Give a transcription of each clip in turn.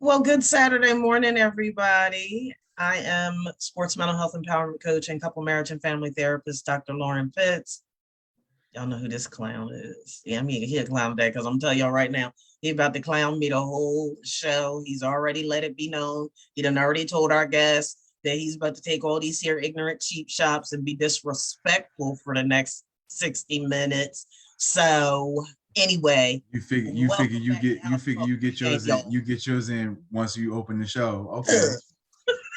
Well, good Saturday morning, everybody. I am sports mental health empowerment coach and couple marriage and family therapist, Dr. Lauren Fitz. Y'all know who this clown is. Yeah, I mean, he a clown today because I'm telling y'all right now, he about to clown me the whole show. He's already let it be known. He done already told our guests that he's about to take all these here ignorant cheap shops and be disrespectful for the next 60 minutes. So anyway, You figure welcome you back get to House Talk Game, y'all. you get yours in once you open the show. Okay.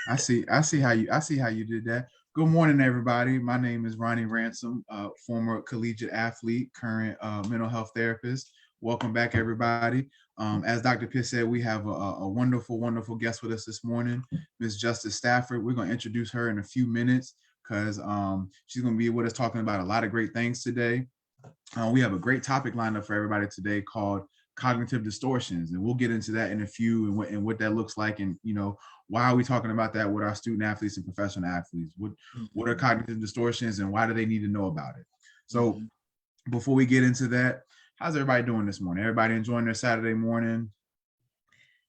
I see how you did that. Good morning, everybody. My name is Ronnie Ransome, former collegiate athlete, current mental health therapist. Welcome back, everybody. As Dr. Pitt said, we have a wonderful, wonderful guest with us this morning, Miss Justice Stafford. We're going to introduce her in a few minutes because she's going to be with us talking about a lot of great things today. We have a great topic lined up for everybody today called cognitive distortions, and we'll get into that in a few and what that looks like, and why are we talking about that with our student athletes and professional athletes? What are cognitive distortions, and why do they need to know about it? So before we get into that, how's everybody doing this morning? Everybody enjoying their Saturday morning?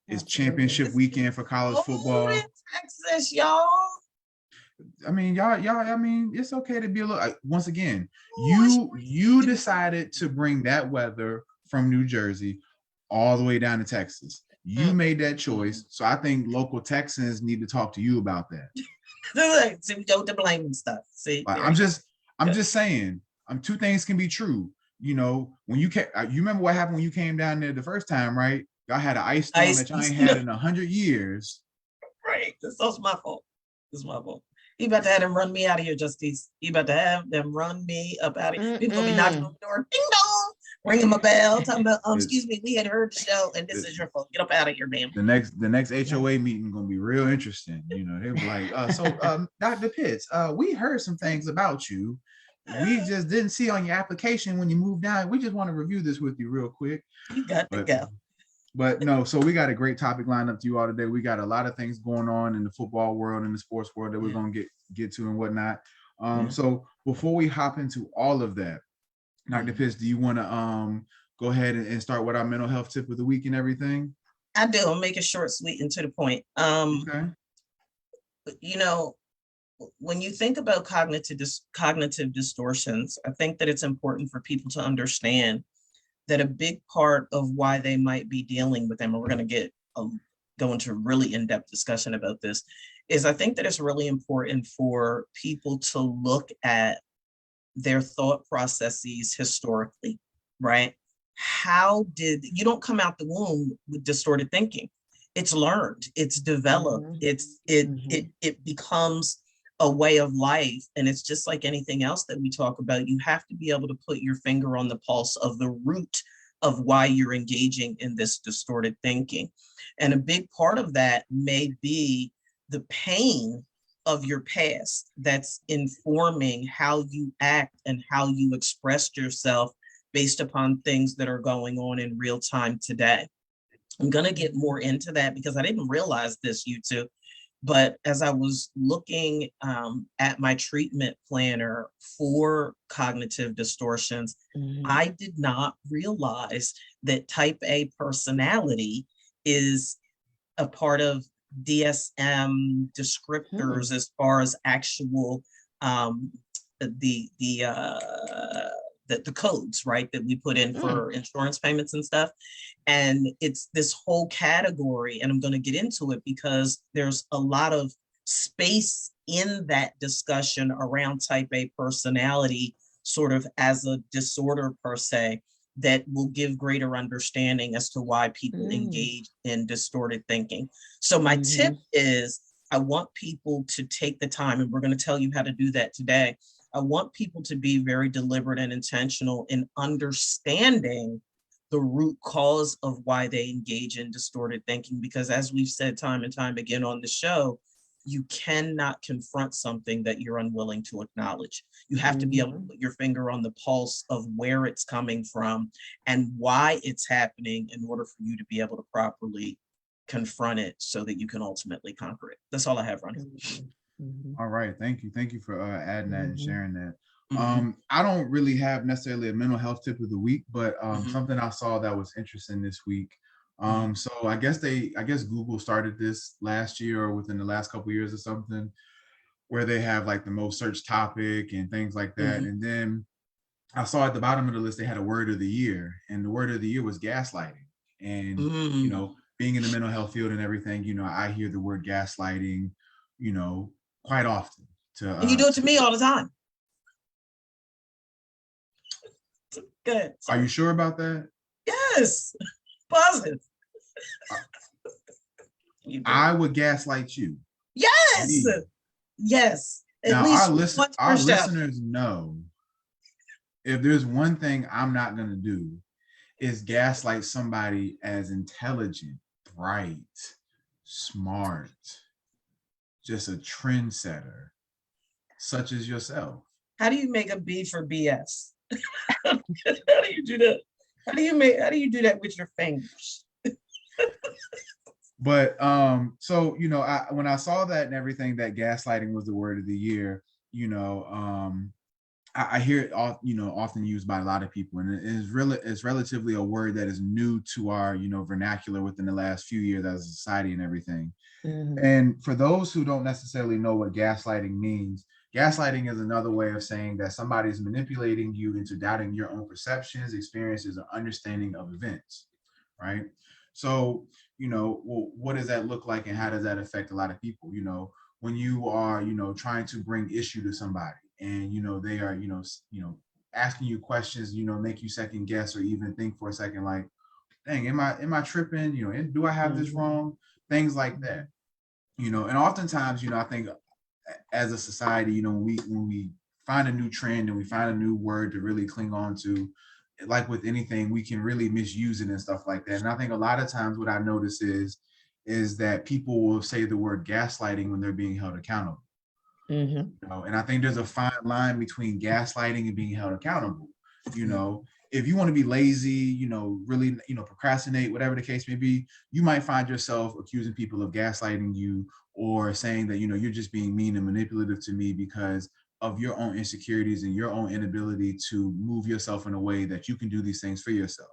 It's championship weekend for college football. In Texas, y'all. I mean, y'all. I mean, it's okay to be a little. Once again, you decided to bring that weather from New Jersey all the way down to Texas. You made that choice, so I think local Texans need to talk to you about that. See, we go to blaming stuff. See, I'm just saying. Two things can be true. When you you remember what happened when you came down there the first time, right? Y'all had an ice storm that y'all ain't had in 100 years. Right. That's my fault. It's my fault. He about to have them run me out of here, Justice. He about to have them run me up out of here. People gonna be knocking on the door, ding dong, ringing my bell, talking about, excuse me, we had heard the show, and this is your fault. Get up out of here, ma'am. The next HOA meeting gonna be real interesting. They'll be like, Dr. Pitts, we heard some things about you. We just didn't see on your application when you moved down. We just want to review this with you real quick. You got to go. But no, so we got a great topic lined up to you all today. We got a lot of things going on in the football world and the sports world that we're going to get to and whatnot. So before we hop into all of that, Dr. Pitts, do you want to go ahead and start with our mental health tip of the week and everything? I do. I'll make it short, sweet, and to the point. Okay. When you think about cognitive distortions, I think that it's important for people to understand that a big part of why they might be dealing with them, and we're going to go into really in-depth discussion about this, is I think that it's really important for people to look at their thought processes historically, right? You don't come out the womb with distorted thinking. It's learned, it's developed, it becomes a way of life. And it's just like anything else that we talk about. You have to be able to put your finger on the pulse of the root of why you're engaging in this distorted thinking. And a big part of that may be the pain of your past that's informing how you act and how you expressed yourself based upon things that are going on in real time today. I'm going to get more into that because I didn't realize this, you two. But as I was looking at my treatment planner for cognitive distortions, I did not realize that type A personality is a part of DSM descriptors as far as actual the codes, right, that we put in for insurance payments and stuff. And it's this whole category, and I'm going to get into it because there's a lot of space in that discussion around type A personality, sort of as a disorder per se, that will give greater understanding as to why people engage in distorted thinking. So my tip is, I want people to take the time, and we're going to tell you how to do that today. I want people to be very deliberate and intentional in understanding the root cause of why they engage in distorted thinking, because as we've said time and time again on the show, you cannot confront something that you're unwilling to acknowledge. You have to be able to put your finger on the pulse of where it's coming from and why it's happening in order for you to be able to properly confront it so that you can ultimately conquer it. That's all I have, Ronnie. All right. Thank you for adding that and sharing that. I don't really have necessarily a mental health tip of the week, but something I saw that was interesting this week So I guess Google started this last year or within the last couple of years or something, where they have like the most searched topic and things like that. Mhm. And then I saw at the bottom of the list they had a word of the year, and the word of the year was gaslighting. And Mm. being in the mental health field and everything, I hear the word gaslighting, you know, quite often. And you do it to me all the time. Good. Are you Sorry. sure about that? Yes. Positive. You do. I would gaslight you. Yes. Me. Yes. At Now least once per our step. listeners know, if there's one thing I'm not gonna do, is gaslight somebody as intelligent, bright, smart, just a trendsetter, such as yourself. How do you make a B for BS? How do you do that? How do you do that with your fingers? But so when I saw that and everything, that gaslighting was the word of the year, I hear it all, often used by a lot of people, and it's relatively a word that is new to our, vernacular within the last few years as a society and everything. Mhm. And for those who don't necessarily know what gaslighting means, gaslighting is another way of saying that somebody's manipulating you into doubting your own perceptions, experiences, or understanding of events, right? So, well, what does that look like and how does that affect a lot of people? When you are, trying to bring issue to somebody and, they are, asking you questions, make you second guess or even think for a second, like, dang, am I tripping? Do I have this Mhm. wrong? Things like that. And oftentimes, I think as a society, when we find a new trend and we find a new word to really cling on to, like with anything, we can really misuse it and stuff like that. And I think a lot of times what I notice is that people will say the word gaslighting when they're being held accountable. Mhm. And I think there's a fine line between gaslighting and being held accountable. You Mhm. know, if you want to be lazy, really, procrastinate, whatever the case may be, you might find yourself accusing people of gaslighting you or saying that, you're just being mean and manipulative to me because of your own insecurities and your own inability to move yourself in a way that you can do these things for yourself.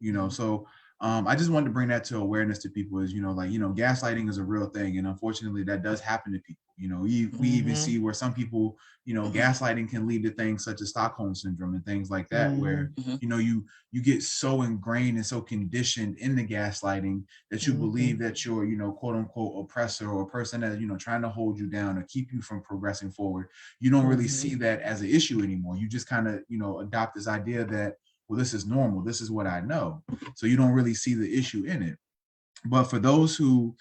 Mhm. So I just wanted to bring that to awareness to people is, gaslighting is a real thing. And unfortunately, that does happen to people. We even Mhm. see where some people, gaslighting can lead to things such as Stockholm syndrome and things like that, where, Mhm. you get so ingrained and so conditioned in the gaslighting that you believe Mhm. that you're, quote unquote, oppressor or a person that, trying to hold you down or keep you from progressing forward. You don't really see Mhm. that as an issue anymore. You just kind of, adopt this idea that, well, this is normal. This is what I know. So you don't really see the issue in it. But for those who,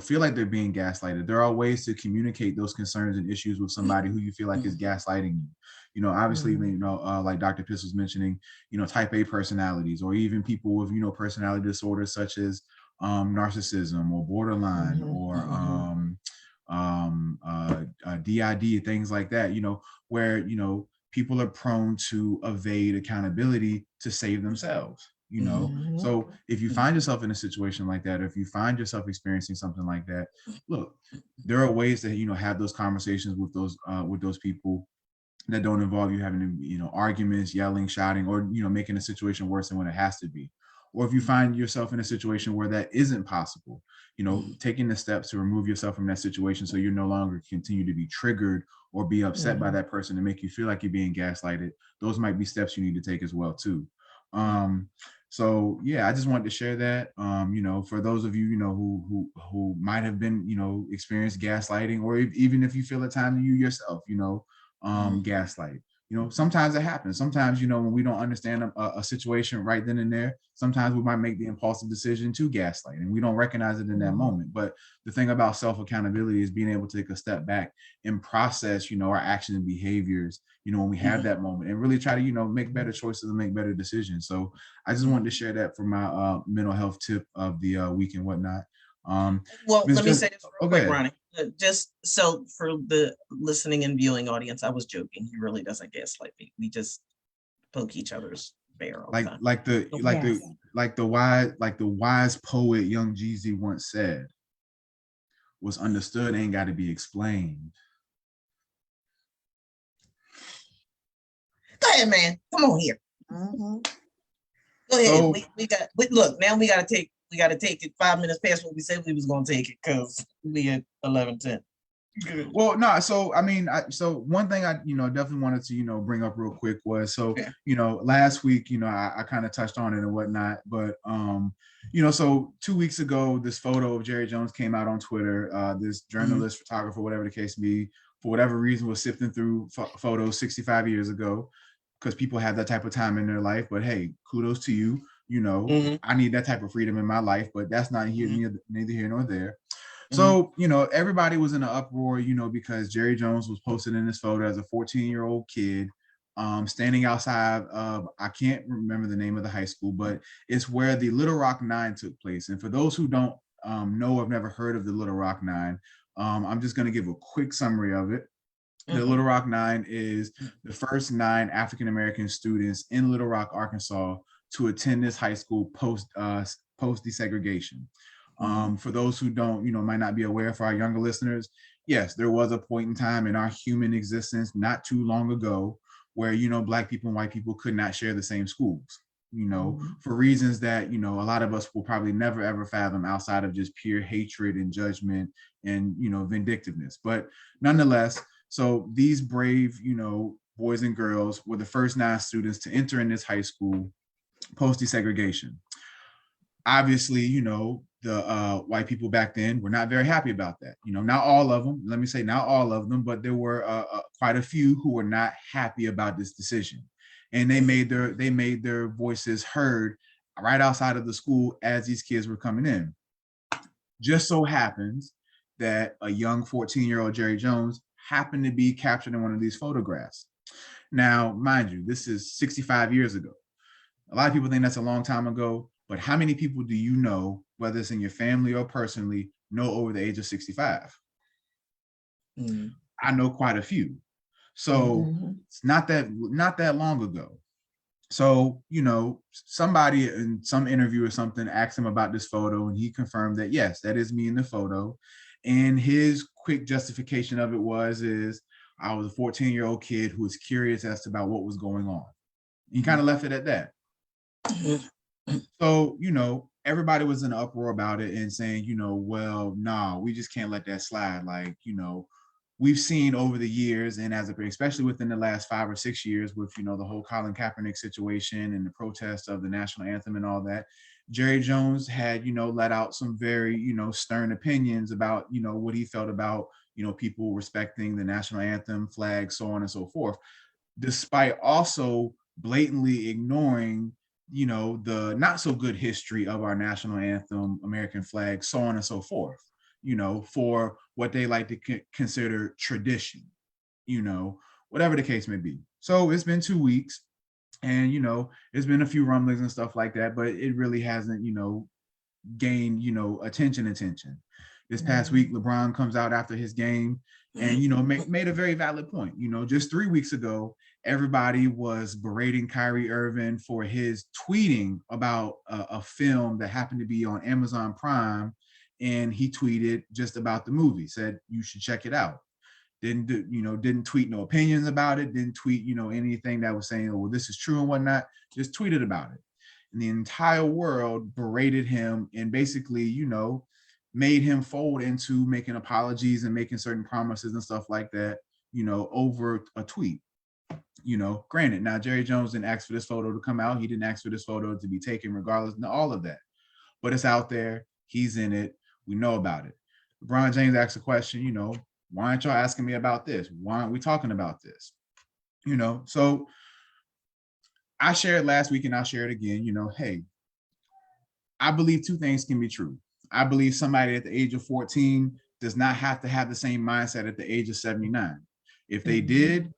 feel like they're being gaslighted, there are ways to communicate those concerns and issues with somebody who you feel like is Mhm. gaslighting you. Obviously, Mhm. like Dr. Piss was mentioning, type A personalities, or even people with, personality disorders such as narcissism or borderline Mhm. or Mhm. DID, things like that, where, people are prone to evade accountability to save themselves. Mhm. So if you Mhm. find yourself in a situation like that, or if you find yourself experiencing something like that, look, there are ways to have those conversations with those people that don't involve you having to, arguments, yelling, shouting, or making a situation worse than what it has to be. Or if you find yourself in a situation where that isn't possible, taking the steps to remove yourself from that situation so you no longer continue to be triggered or be upset by Mhm. that person and make you feel like you're being gaslighted. Those might be steps you need to take as well too. So yeah, I just wanted to share that. For those of you, who might have been, experienced gaslighting, or even if you feel at time you yourself, Mhm. gaslight. Sometimes it happens. Sometimes, when we don't understand a situation right then and there, sometimes we might make the impulsive decision to gaslight and we don't recognize it in that Mhm. moment. But the thing about self-accountability is being able to take a step back and process, our actions and behaviors, when we have Mhm. that moment and really try to, make better choices and make better decisions. So I just wanted to Mhm. share that for my mental health tip of the week and whatnot. Well, Ms. let me Just, say this real oh, go quick, ahead. Ronnie. Just so for the listening and viewing audience, I was joking. He really doesn't gaslight me. We just poke each other's bear all the like time. like the So, like the Yes. like the wise poet Young Jeezy once said, "What's understood ain't got to be explained." go ahead, man. Come on here. Mhm. Go ahead. So We got look, now we we got to take it 5 minutes past what we said we was going to take it because we at 11:10. Good. Well, no, so I mean, so one thing I, definitely wanted to, bring up real quick was, so, last week, I kind of touched on it and whatnot, but, so 2 weeks ago, this photo of Jerry Jones came out on Twitter. This journalist, photographer, whatever the case be, for whatever reason, was sifting through photos 65 years ago, because people have that type of time in their life. But hey, kudos to you. I need that type of freedom in my life, but that's not neither here nor there. So, everybody was in an uproar, because Jerry Jones was posted in this photo as a 14-year-old kid, standing outside of, I can't remember the name of the high school, but it's where the Little Rock Nine took place. And for those who don't know, I've never heard of the Little Rock Nine, I'm just going to give a quick summary of it. The Little Rock Nine is the first 9 African-American students in Little Rock, Arkansas, to attend this high school post desegregation. For those who don't, might not be aware, for our younger listeners, yes, there was a point in time in our human existence not too long ago where, Black people and white people could not share the same schools, for reasons that, a lot of us will probably never, ever fathom outside of just pure hatred and judgment and, vindictiveness. But nonetheless, so these brave, boys and girls were the first 9 students to enter in this high school post desegregation. Obviously, the white people back then were not very happy about that. Not all of them, let me say not all of them, but there were quite a few who were not happy about this decision. And they made their voices heard right outside of the school as these kids were coming in. Just so happens that a young 14-year-old Jerry Jones happened to be captured in one of these photographs. Now, mind you, this is 65 years ago. A lot of people think that's a long time ago, but how many people do you know, whether it's in your family or personally, know over the age of 65? I know quite a few. So it's not that long ago. So, somebody in some interview or something asked him about this photo, and he confirmed that, yes, that is me in the photo. And his quick justification of it is I was a 14-year-old kid who was curious as to about what was going on. He kind of left it at that. So, everybody was in an uproar about it and saying, well, nah, we just can't let that slide. Like, we've seen over the years, and especially within the last 5 or 6 years with, the whole Colin Kaepernick situation and the protest of the national anthem and all that, Jerry Jones had, let out some very, stern opinions about, what he felt about, people respecting the national anthem, flag, so on and so forth, despite also blatantly ignoring the not so good history of our national anthem, American flag, so on and so forth, for what they like to consider tradition, whatever the case may be. So it's been 2 weeks and, there's been a few rumblings and stuff like that, but it really hasn't, gained, attention. This past week, LeBron comes out after his game and, made a very valid point. Just 3 weeks ago, everybody was berating Kyrie Irving for his tweeting about a film that happened to be on Amazon Prime. And he tweeted just about the movie, said, you should check it out. Didn't tweet no opinions about it. Didn't tweet, anything that was saying, oh, well, this is true and whatnot. Just tweeted about it. And the entire world berated him and basically, made him fold into making apologies and making certain promises and stuff like that, over a tweet. Granted, now Jerry Jones didn't ask for this photo to come out. He didn't ask for this photo to be taken regardless of all of that. But it's out there. He's in it. We know about it. LeBron James asked a question, why aren't y'all asking me about this? Why aren't we talking about this? So I shared last week and I'll share it again, hey, I believe 2 things can be true. I believe somebody at the age of 14 does not have to have the same mindset at the age of 79. If they did,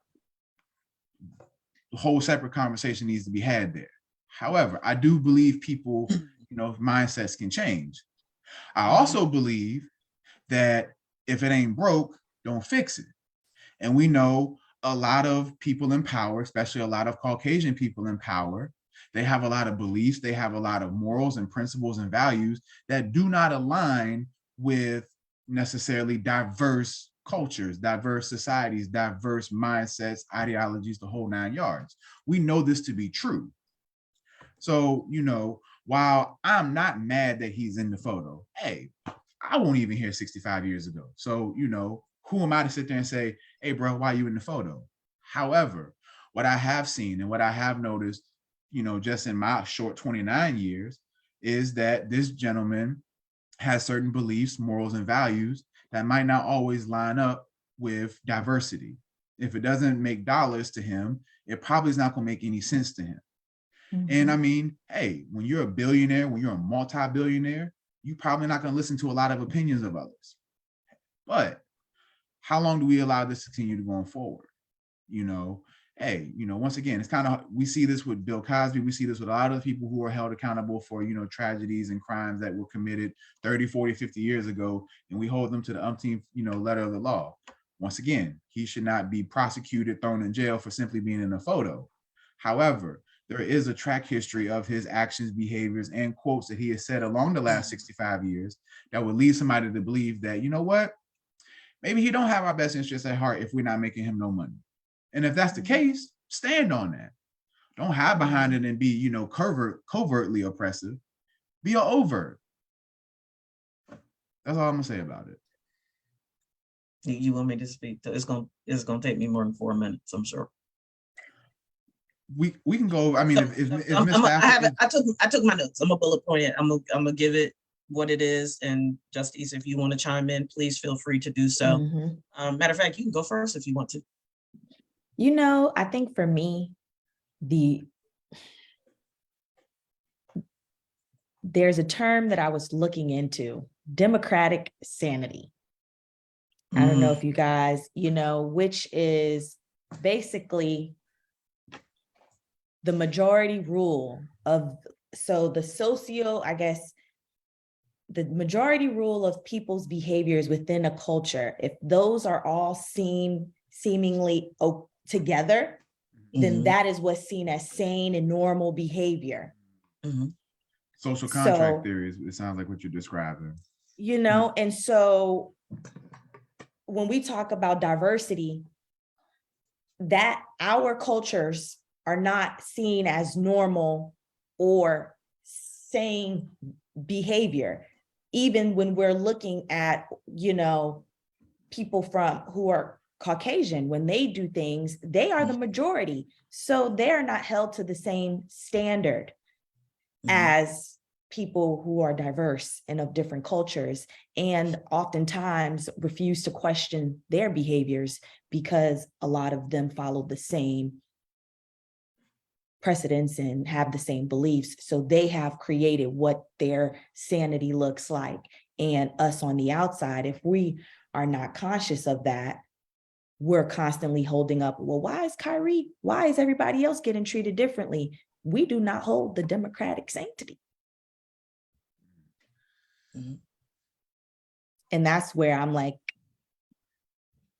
a whole separate conversation needs to be had there. However, I do believe people, mindsets can change. I also believe that if it ain't broke, don't fix it. And we know a lot of people in power, especially a lot of Caucasian people in power, they have a lot of beliefs, they have a lot of morals and principles and values that do not align with necessarily diverse cultures, diverse societies, diverse mindsets, ideologies, the whole 9 yards. We know this to be true. So, while I'm not mad that he's in the photo, hey, I won't even hear 65 years ago. So, who am I to sit there and say, hey, bro, why are you in the photo? However, what I have seen and what I have noticed, just in my short 29 years, is that this gentleman has certain beliefs, morals, and values that might not always line up with diversity. If it doesn't make dollars to him, it probably is not going to make any sense to him. And I mean, hey, when you're a billionaire, when you're a multi-billionaire, you're probably not going to listen to a lot of opinions of others. But how long do we allow this to continue to going forward? Hey, once again, it's kind of, we see this with Bill Cosby. We see this with a lot of people who are held accountable for, tragedies and crimes that were committed 30, 40, 50 years ago. And we hold them to the umpteenth, letter of the law. Once again, he should not be prosecuted, thrown in jail for simply being in a photo. However, there is a track history of his actions, behaviors, and quotes that he has said along the last 65 years that would lead somebody to believe that, you know what, maybe he don't have our best interests at heart if we're not making him no money. And if that's the case, stand on that. Don't hide behind it and be, covertly oppressive. Be an overt. That's all I'm gonna say about it. You want me to speak? It's gonna take me more than 4 minutes, I'm sure. We can go. I mean, I took my notes. I'm a bullet point it. I'm gonna give it what it is. And Justice, if you want to chime in, please feel free to do so. Matter of fact, you can go first if you want to. I think for me, there's a term that I was looking into, democratic sanity. I don't know if you guys, which is basically the majority rule of, the majority rule of people's behaviors within a culture. If those are all seemingly together, then that is what's seen as sane and normal behavior. Social contract theories, it sounds like what you're describing. And so when we talk about diversity, that our cultures are not seen as normal or sane behavior, even when we're looking at, people who are Caucasian, when they do things, they are the majority. So they're not held to the same standard as people who are diverse and of different cultures, and oftentimes refuse to question their behaviors because a lot of them follow the same precedents and have the same beliefs. So they have created what their sanity looks like. And us on the outside, if we are not conscious of that, we're constantly holding up, well, why is everybody else getting treated differently? We do not hold the democratic sanctity. And that's where I'm like,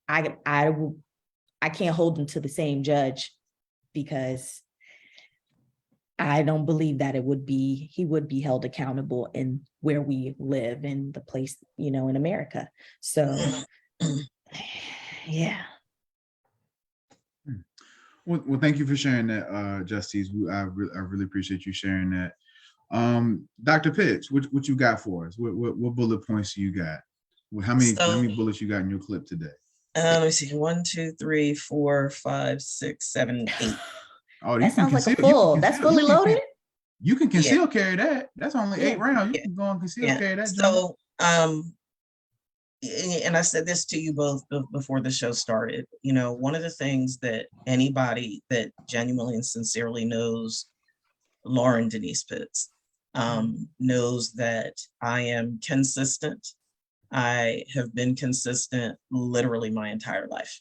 I can't hold him to the same judge, because I don't believe that he would be held accountable in where we live, in the place, in America. So yeah. Well, thank you for sharing that, Justice. I really appreciate you sharing that. Dr. Pitts, what you got for us? What bullet points do you got? How many bullets you got in your clip today? Let me see. 1, 2, 3, 4, 5, 6, 7, 8. Oh, that sounds like a full. That's fully loaded. You can conceal carry that. That's only 8 rounds. You can go and conceal carry that. So, and I said this to you both before the show started. One of the things that anybody that genuinely and sincerely knows Lauren Denise Pitts knows that I am consistent. I have been consistent literally my entire life.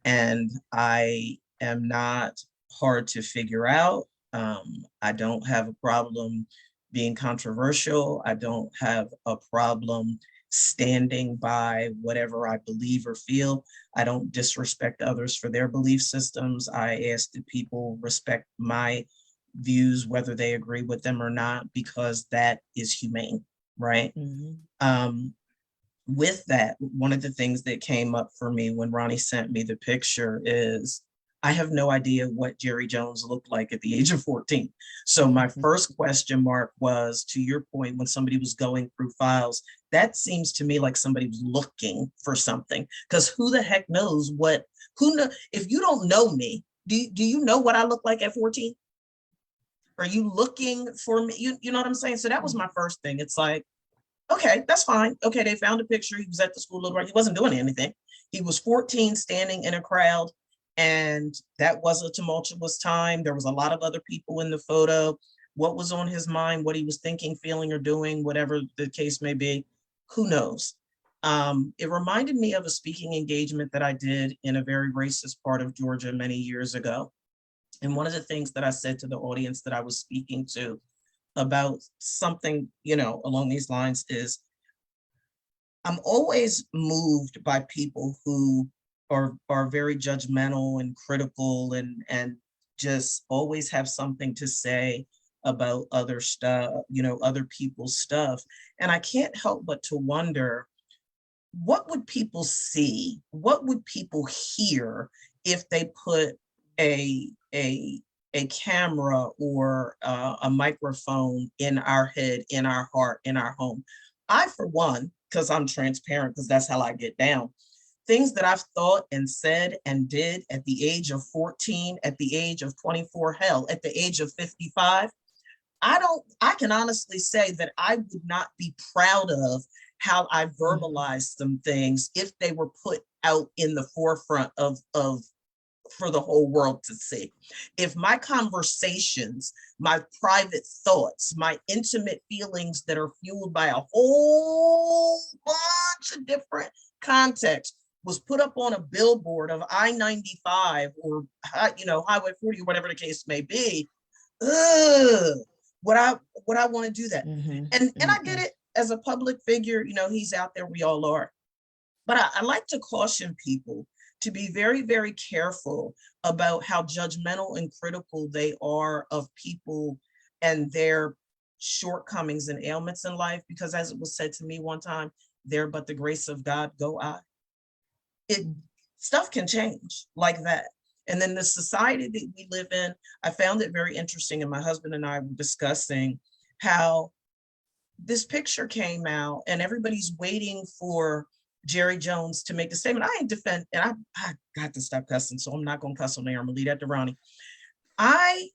And I am not hard to figure out. I don't have a problem being controversial. I don't have a problem standing by whatever I believe or feel. I don't disrespect others for their belief systems. I ask that people respect my views, whether they agree with them or not, because that is humane, right? With that, one of the things that came up for me when Ronnie sent me the picture is I have no idea what Jerry Jones looked like at the age of 14. So my first question mark was, to your point, when somebody was going through files, that seems to me like somebody was looking for something, because who the heck knows if you don't know me, do you know what I look like at 14? Are you looking for me? You know what I'm saying? So that was my first thing. It's like, okay, that's fine. Okay, they found a picture. He was at the school, little right. He wasn't doing anything. He was 14, standing in a crowd, and that was a tumultuous time. There was a lot of other people in the photo. What was on his mind, what he was thinking, feeling, or doing, whatever the case may be, who knows? It reminded me of a speaking engagement that I did in a very racist part of Georgia many years ago. And one of the things that I said to the audience that I was speaking to about something, along these lines is, I'm always moved by people who are very judgmental and critical and just always have something to say about other stuff, other people's stuff. And I can't help but to wonder, what would people see? What would people hear if they put a camera or a microphone in our head, in our heart, in our home? I, for one, because I'm transparent, because that's how I get down, things that I've thought and said and did at the age of 14, at the age of 24, hell, at the age of 55, I can honestly say that I would not be proud of how I verbalized some things if they were put out in the forefront of for the whole world to see. If my conversations, my private thoughts, my intimate feelings that are fueled by a whole bunch of different contexts was put up on a billboard of I-95 or Highway 40 or whatever the case may be, would I want to do that? And I get it, as a public figure, he's out there, we all are. But I like to caution people to be very, very careful about how judgmental and critical they are of people and their shortcomings and ailments in life, because as it was said to me one time, there but the grace of God go I. Stuff can change like that. And then the society that we live in, I found it very interesting, and my husband and I were discussing how this picture came out and everybody's waiting for Jerry Jones to make the statement. I ain't defend, and I got to stop cussing, so I'm not gonna cuss on there. I'm gonna leave that to Ronnie. I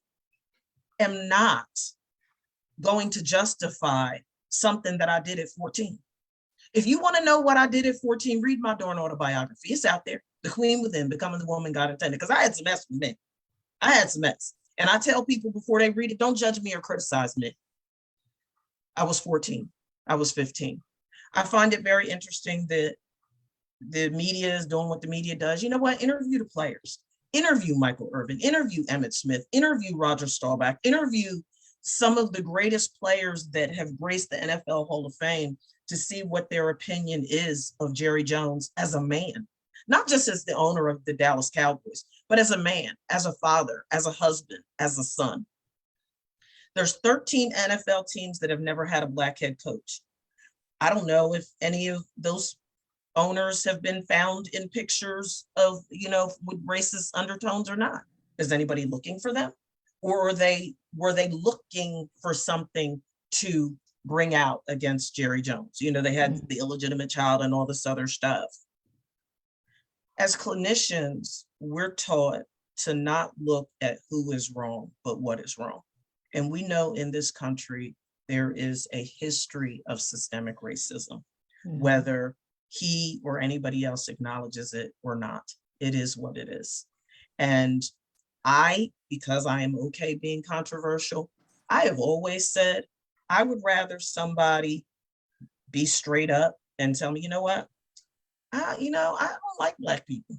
am not going to justify something that I did at 14. If you want to know what I did at 14, read my darn autobiography. It's out there. The Queen Within, Becoming the Woman God Intended. Because I had some mess with me. I had some mess. And I tell people before they read it, don't judge me or criticize me. I was 14. I was 15. I find it very interesting that the media is doing what the media does. You know what? Interview the players. Interview Michael Irvin. Interview Emmitt Smith. Interview Roger Staubach. Interview some of the greatest players that have graced the NFL Hall of Fame to see what their opinion is of Jerry Jones as a man. Not just as the owner of the Dallas Cowboys, but as a man, as a father, as a husband, as a son. There's 13 NFL teams that have never had a black head coach. I don't know if any of those owners have been found in pictures of, with racist undertones or not. Is anybody looking for them? Or were they looking for something to bring out against Jerry Jones? They had the illegitimate child and all this other stuff. As clinicians, we're taught to not look at who is wrong, but what is wrong. And we know in this country, there is a history of systemic racism, whether he or anybody else acknowledges it or not. It is what it is. And because I am okay being controversial, I have always said, I would rather somebody be straight up and tell me, you know what? I don't like Black people,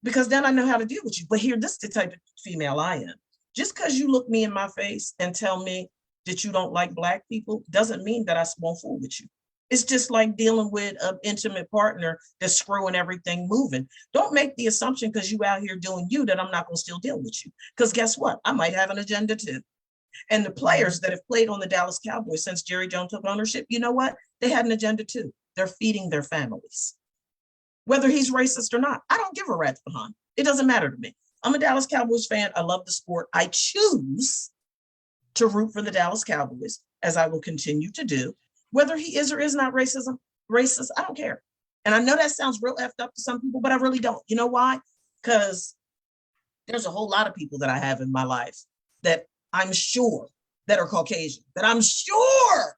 because then I know how to deal with you. But here, this is the type of female I am. Just because you look me in my face and tell me that you don't like Black people doesn't mean that I won't fool with you. It's just like dealing with an intimate partner that's screwing everything moving. Don't make the assumption because you out here doing you that I'm not going to still deal with you. Because guess what? I might have an agenda too. And the players that have played on the Dallas Cowboys since Jerry Jones took ownership, you know what? They had an agenda too. They're feeding their families. Whether he's racist or not, I don't give a rat's behind. It doesn't matter to me. I'm a Dallas Cowboys fan. I love the sport. I choose to root for the Dallas Cowboys, as I will continue to do. Whether he is or is not racist, I don't care. And I know that sounds real effed up to some people, but I really don't. You know why? Because there's a whole lot of people that I have in my life that I'm sure that are Caucasian, that I'm sure,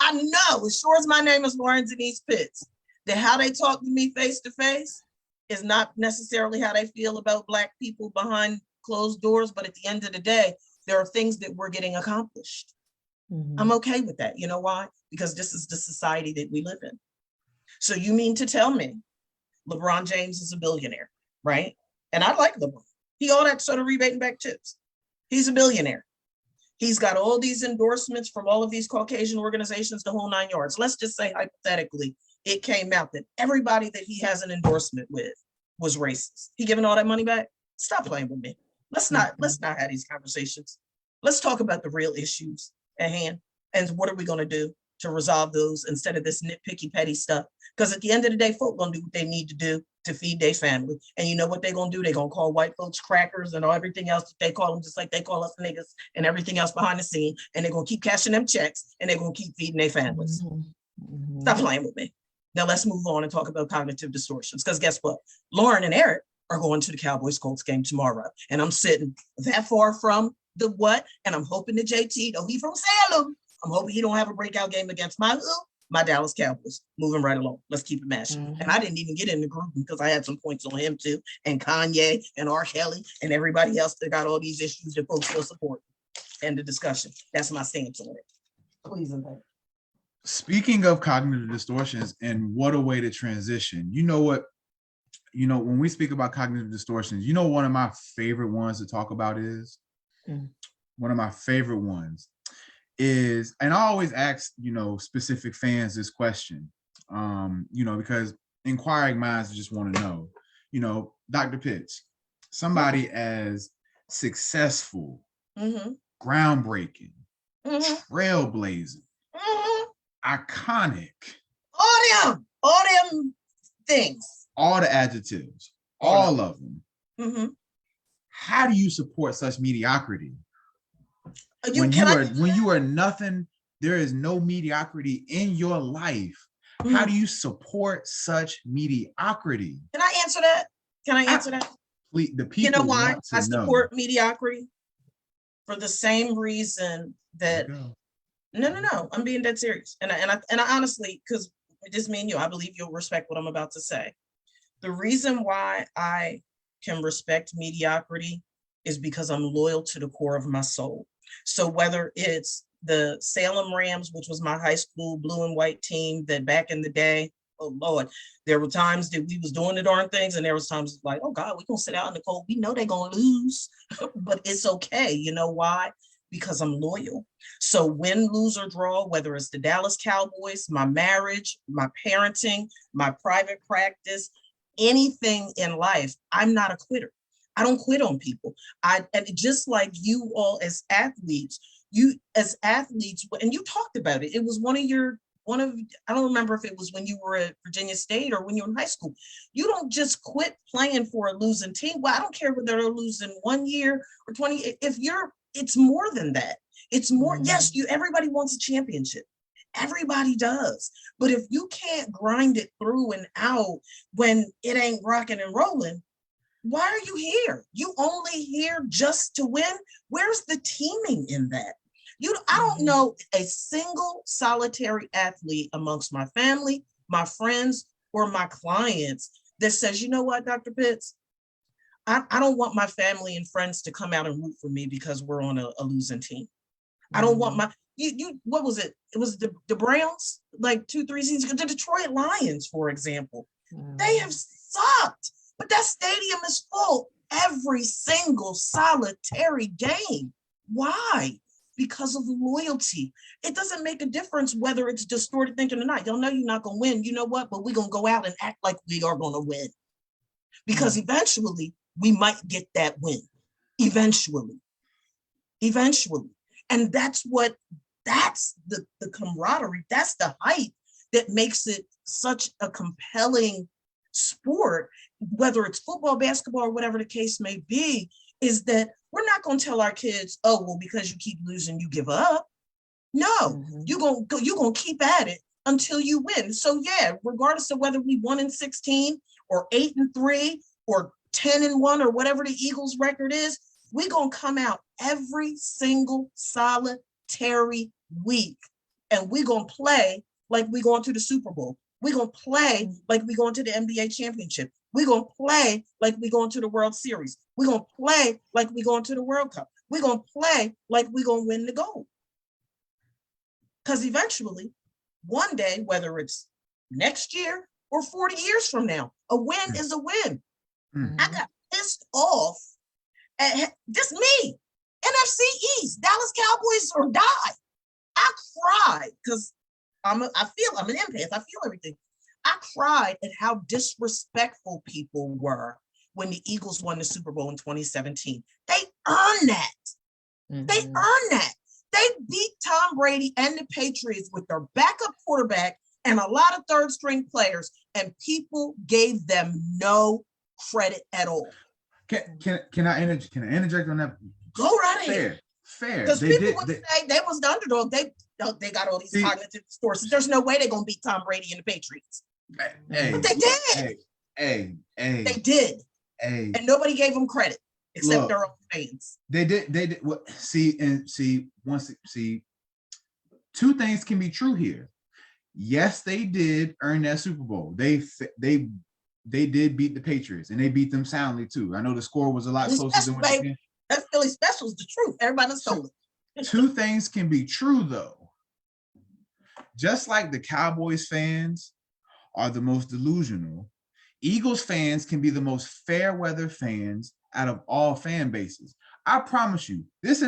I know, as sure as my name is Lauren Denise Pitts, that how they talk to me face to face is not necessarily how they feel about Black people behind closed doors. But at the end of the day, there are things that we're getting accomplished. I'm okay with that. You know why? Because this is the society that we live in. So you mean to tell me LeBron James is a billionaire, right? And I like LeBron. He all that sort of rebating back tips. He's a billionaire. He's got all these endorsements from all of these Caucasian organizations, the whole 9 yards. Let's just say hypothetically, it came out that everybody that he has an endorsement with was racist. He giving all that money back? Stop playing with me. Let's not have these conversations. Let's talk about the real issues at hand. And what are we going to do to resolve those instead of this nitpicky, petty stuff? Because at the end of the day, folk gonna do what they need to do to feed their family. And you know what they're gonna do? They're gonna call white folks crackers and everything else that they call them, just like they call us niggas and everything else behind the scene. And they're gonna keep cashing them checks and they're gonna keep feeding their families. Stop playing with me. Now let's move on and talk about cognitive distortions. Because guess what? Lauren and Eric are going to the Cowboys Colts game tomorrow. And I'm sitting that far from the what? And I'm hoping that JT, though he from Salem, I'm hoping he don't have a breakout game against my Dallas Cowboys. Moving right along. Let's keep it mashing. And I didn't even get in the group because I had some points on him too, and Kanye and R. Kelly and everybody else that got all these issues that folks still support. End of discussion. That's my stance on it. Please and thank you. Speaking of cognitive distortions, and what a way to transition. You know what? You know, when we speak about cognitive distortions, you know, one of my favorite ones to talk about is one of my favorite ones is, and I always ask, you know, specific fans this question, you know, because inquiring minds just want to know, you know, Dr. Pitts, somebody as successful, groundbreaking, trailblazing, iconic, all them things, all the adjectives, all of them. How do you support such mediocrity? When you are nothing, there is no mediocrity in your life. How do you support such mediocrity? Can I answer that? Please, the people, you know why want to I support mediocrity? For the same reason that no, I'm being dead serious. And I honestly, because just me and you, I believe you'll respect what I'm about to say. The reason why I can respect mediocrity is because I'm loyal to the core of my soul. So whether it's the Salem Rams, which was my high school blue and white team that back in the day, oh Lord, there were times that we was doing the darn things, and there was times like, oh God, we're gonna sit out in the cold. We know they're gonna lose, but it's okay. You know why? Because I'm loyal. So win, lose, or draw, whether it's the Dallas Cowboys, my marriage, my parenting, my private practice, anything in life, I'm not a quitter. I don't quit on people. And just like you all as athletes, and you talked about it. It was I don't remember if it was when you were at Virginia State or when you were in high school. You don't just quit playing for a losing team. Well, I don't care whether they're losing 1 year or 20. It's more than that. It's more. Yes, everybody wants a championship. Everybody does. But if you can't grind it through and out when it ain't rocking and rolling, why are you here? You only here just to win? Where's the teaming in that? I don't know a single solitary athlete amongst my family, my friends, or my clients that says, you know what, Dr. Pitts, I don't want my family and friends to come out and root for me because we're on a losing team. I don't want what was it? It was the Browns, like 2-3 seasons ago, the Detroit Lions, for example. They have sucked. But that stadium is full every single solitary game. Why? Because of loyalty. It doesn't make a difference whether it's distorted thinking or not. Y'all know you're not going to win. You know what? But we're going to go out and act like we are going to win. Because eventually we might get that win. Eventually. And that's the camaraderie. That's the hype that makes it such a compelling sport, whether it's football, basketball, or whatever the case may be, is that we're not going to tell our kids, oh, well, because you keep losing, you give up. No, you're gonna keep at it until you win. So yeah, regardless of whether we 1-16 or 8-3 or 10-1 or whatever the Eagles record is, we're gonna come out every single solitary week and we're gonna play like we're going to the Super Bowl. We're gonna play like we're going to the NBA championship. We're gonna play like we're going to the World Series. We're gonna play like we're going to the World Cup. We're gonna play like we're gonna win the gold. Because eventually, one day, whether it's next year or 40 years from now, a win is a win. I got pissed off at just me. NFC East, Dallas Cowboys or die. I cried because I'm an empath. I feel everything. I cried at how disrespectful people were when the Eagles won the Super Bowl in 2017. They earned that. They earned that. They beat Tom Brady and the Patriots with their backup quarterback and a lot of third string players, and people gave them no credit at all. Can I interject on that? Go right ahead. Fair. Because people would say they was the underdog. They got all these cognitive distortions. There's no way they're gonna beat Tom Brady and the Patriots. But they did. They did. And nobody gave them credit. Except their own fans. They did. Well, see, two things can be true here. Yes, they did earn that Super Bowl. They did beat the Patriots, and they beat them soundly too. I know the score was a lot closer than what they. That Philly special is the truth. Everybody stole it. Two things can be true though. Just like the Cowboys fans are the most delusional, Eagles fans can be the most fair weather fans out of all fan bases. I promise you, this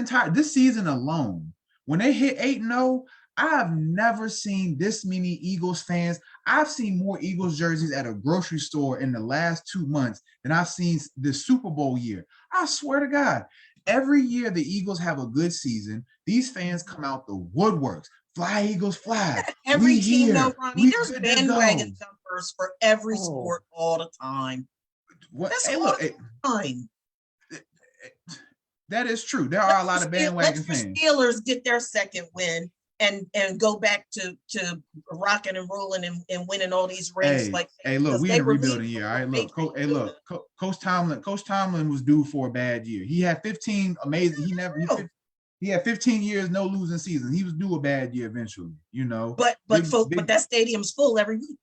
season alone, when they hit 8-0, I've never seen this many Eagles fans. I've seen more Eagles jerseys at a grocery store in the last 2 months than I've seen the Super Bowl year. I swear to God, every year the Eagles have a good season, these fans come out the woodworks. Fly, Eagles, fly. Every team, though, Ronnie, there's bandwagon jumpers for every sport all the time. That's all the time. That is true. There are a lot of bandwagon fans. The Steelers get their second win and go back to rocking and rolling and winning all these rings. Look, we in a rebuilding year. All right, Coach Tomlin was due for a bad year. He had 15 amazing. He had 15 years no losing season. He was due a bad year eventually. But that stadium's full every week.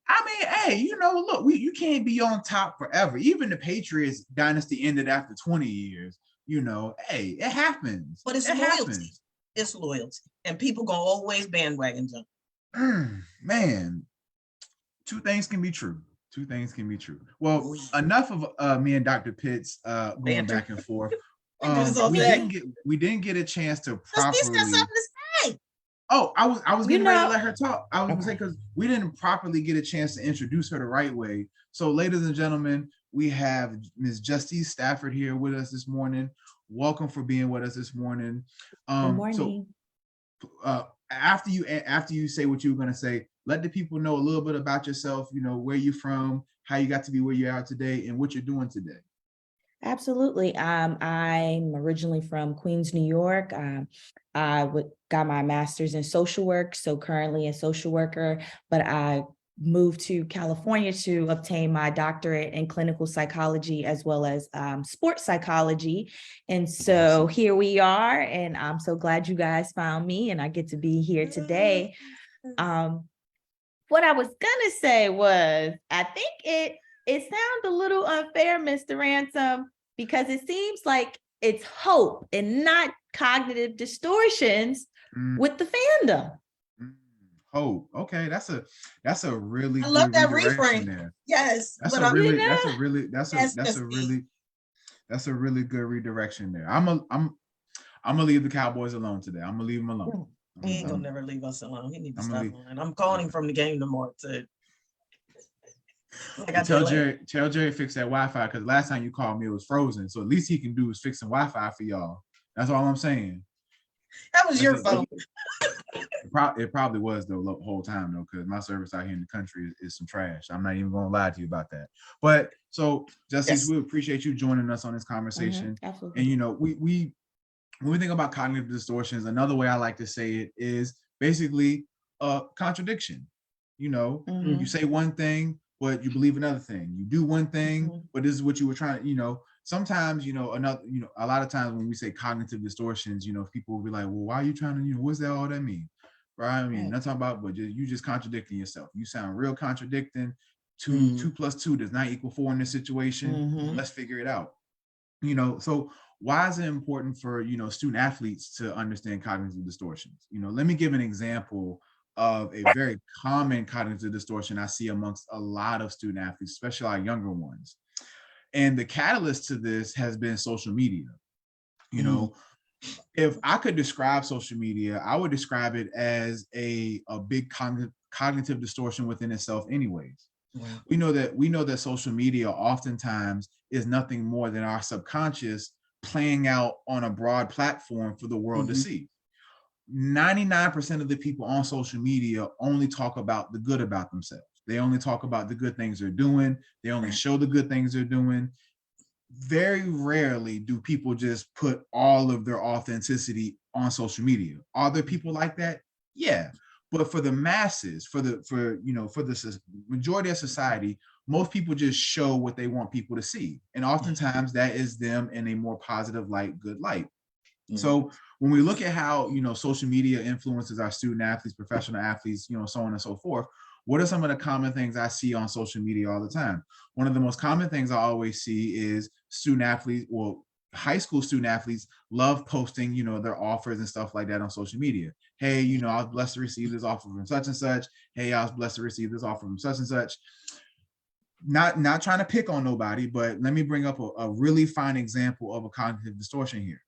I mean, look, you can't be on top forever. Even the Patriots dynasty ended after 20 years. It happens. But it's loyalty. It's loyalty. And people gonna always bandwagon jump. Man, two things can be true. Well, enough of me and Dr. Pitts going back and forth. We didn't get a chance to properly. Oh, I was getting ready to let her talk. I was gonna say, because we didn't properly get a chance to introduce her the right way. So, ladies and gentlemen, we have Ms. Justice Stafford here with us this morning. Welcome for being with us this morning. Good morning. So, after you say what you were gonna say, let the people know a little bit about yourself. Where you're from, how you got to be where you are today, and what you're doing today. Absolutely. I'm originally from Queens, New York. I got my master's in social work, so currently a social worker, but I moved to California to obtain my doctorate in clinical psychology as well as sports psychology. And so here we are, and I'm so glad you guys found me and I get to be here today. What I was gonna say was, I think it sounds a little unfair, Mr. Ransome, because it seems like it's hope and not cognitive distortions with the fandom. Hope. Okay, that's a really. I love that reframe there. Yes, that's a really good redirection there. I'm gonna leave the Cowboys alone today. I'm gonna leave them alone. He ain't gonna never leave us alone. He needs to stop lying. I'm calling him from the game tomorrow too. Tell Jerry fix that Wi-Fi, because last time you called me it was frozen. So at least he can do is fixing Wi-Fi for y'all. That's all I'm saying. That was your phone. It probably was though the whole time though, because my service out here in the country is some trash. I'm not even gonna lie to you about that. But so Justice, Yes. we appreciate you joining us on this conversation. Absolutely. And you know, we when we think about cognitive distortions, another way I like to say it is basically a contradiction. You know, Mhm. you say one thing, but you believe another thing. You do one thing, Mhm. but this is what you were trying to, you know, sometimes, you know, a lot of times when we say cognitive distortions, you know, people will be like, well, why are you trying to, you know, what's that all that mean? Right? I mean, Right. not talking about, but you just contradicting yourself. You sound real contradicting. Two Mm. plus two does not equal four in this situation. Mhm. Let's figure it out. You know, so why is it important for, you know, student athletes to understand cognitive distortions? You know, let me give an example of a very common cognitive distortion I see amongst a lot of student athletes, especially our younger ones. And the catalyst to this has been social media. You Mm. know, if I could describe social media, I would describe it as a big cognitive distortion within itself anyways. Wow. We know that social media oftentimes is nothing more than our subconscious playing out on a broad platform for the world to Mhm. see. 99% of the people on social media only talk about the good about themselves. They only talk about the good things they're doing. They only Right. show the good things they're doing. Very rarely do people just put all of their authenticity on social media. Are there people like that? Yeah. But for the masses, for the majority of society, most people just show what they want people to see. And oftentimes that is them in a more positive light, good light. Mm. So when we look at how, you know, social media influences our student athletes, professional athletes, you know, so on and so forth, what are some of the common things I see on social media all the time? One of the most common things I always see is student athletes, well, high school student athletes love posting, you know, their offers and stuff like that on social media. Hey, you know, I was blessed to receive this offer from such and such. Hey, I was blessed to receive this offer from such and such. Not trying to pick on nobody, but let me bring up a really fine example of a cognitive distortion here.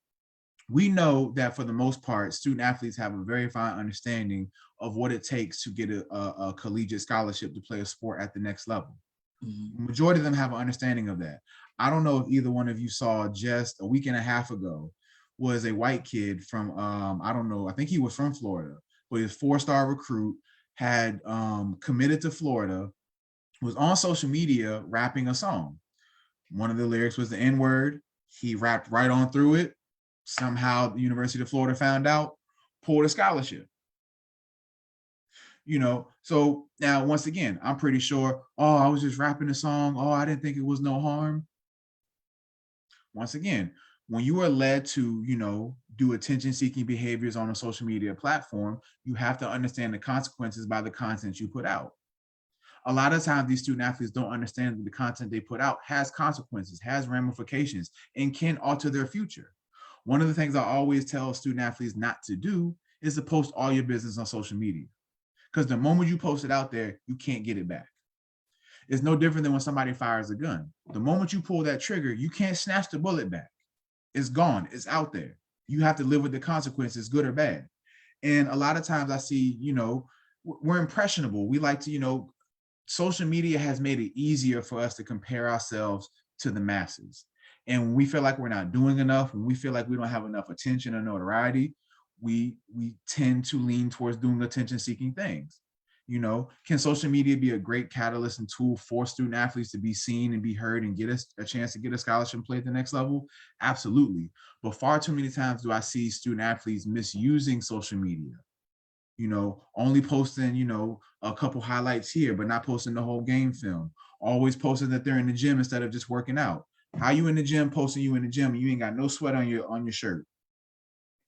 We know that for the most part, student athletes have a very fine understanding of what it takes to get a collegiate scholarship to play a sport at the next level. Mhm. The majority of them have an understanding of that. I don't know if either one of you saw just a week and a half ago was a white kid from I don't know, I think he was from Florida, but his four-star recruit had committed to Florida, was on social media rapping a song. One of the lyrics was the N word. He rapped right on through it. Somehow the University of Florida found out, pulled a scholarship. You know, so now once again, I'm pretty sure, oh, I was just rapping a song. Oh, I didn't think it was no harm. Once again, when you are led to, you know, do attention seeking behaviors on a social media platform, you have to understand the consequences by the content you put out. A lot of times these student athletes don't understand that the content they put out has consequences, has ramifications, and can alter their future. One of the things I always tell student athletes not to do is to post all your business on social media. Because the moment you post it out there, you can't get it back. It's no different than when somebody fires a gun. The moment you pull that trigger, you can't snatch the bullet back. It's gone, it's out there. You have to live with the consequences, good or bad. And a lot of times I see, you know, we're impressionable. We like to, you know, social media has made it easier for us to compare ourselves to the masses. And when we feel like we're not doing enough, when we feel like we don't have enough attention or notoriety, we tend to lean towards doing attention seeking things. You know, can social media be a great catalyst and tool for student athletes to be seen and be heard and get a chance to get a scholarship and play at the next level? Absolutely. But far too many times do I see student athletes misusing social media, you know, only posting, you know, a couple highlights here, but not posting the whole game film. Always posting that they're in the gym instead of just working out. How you in the gym posting you in the gym and you ain't got no sweat on your shirt.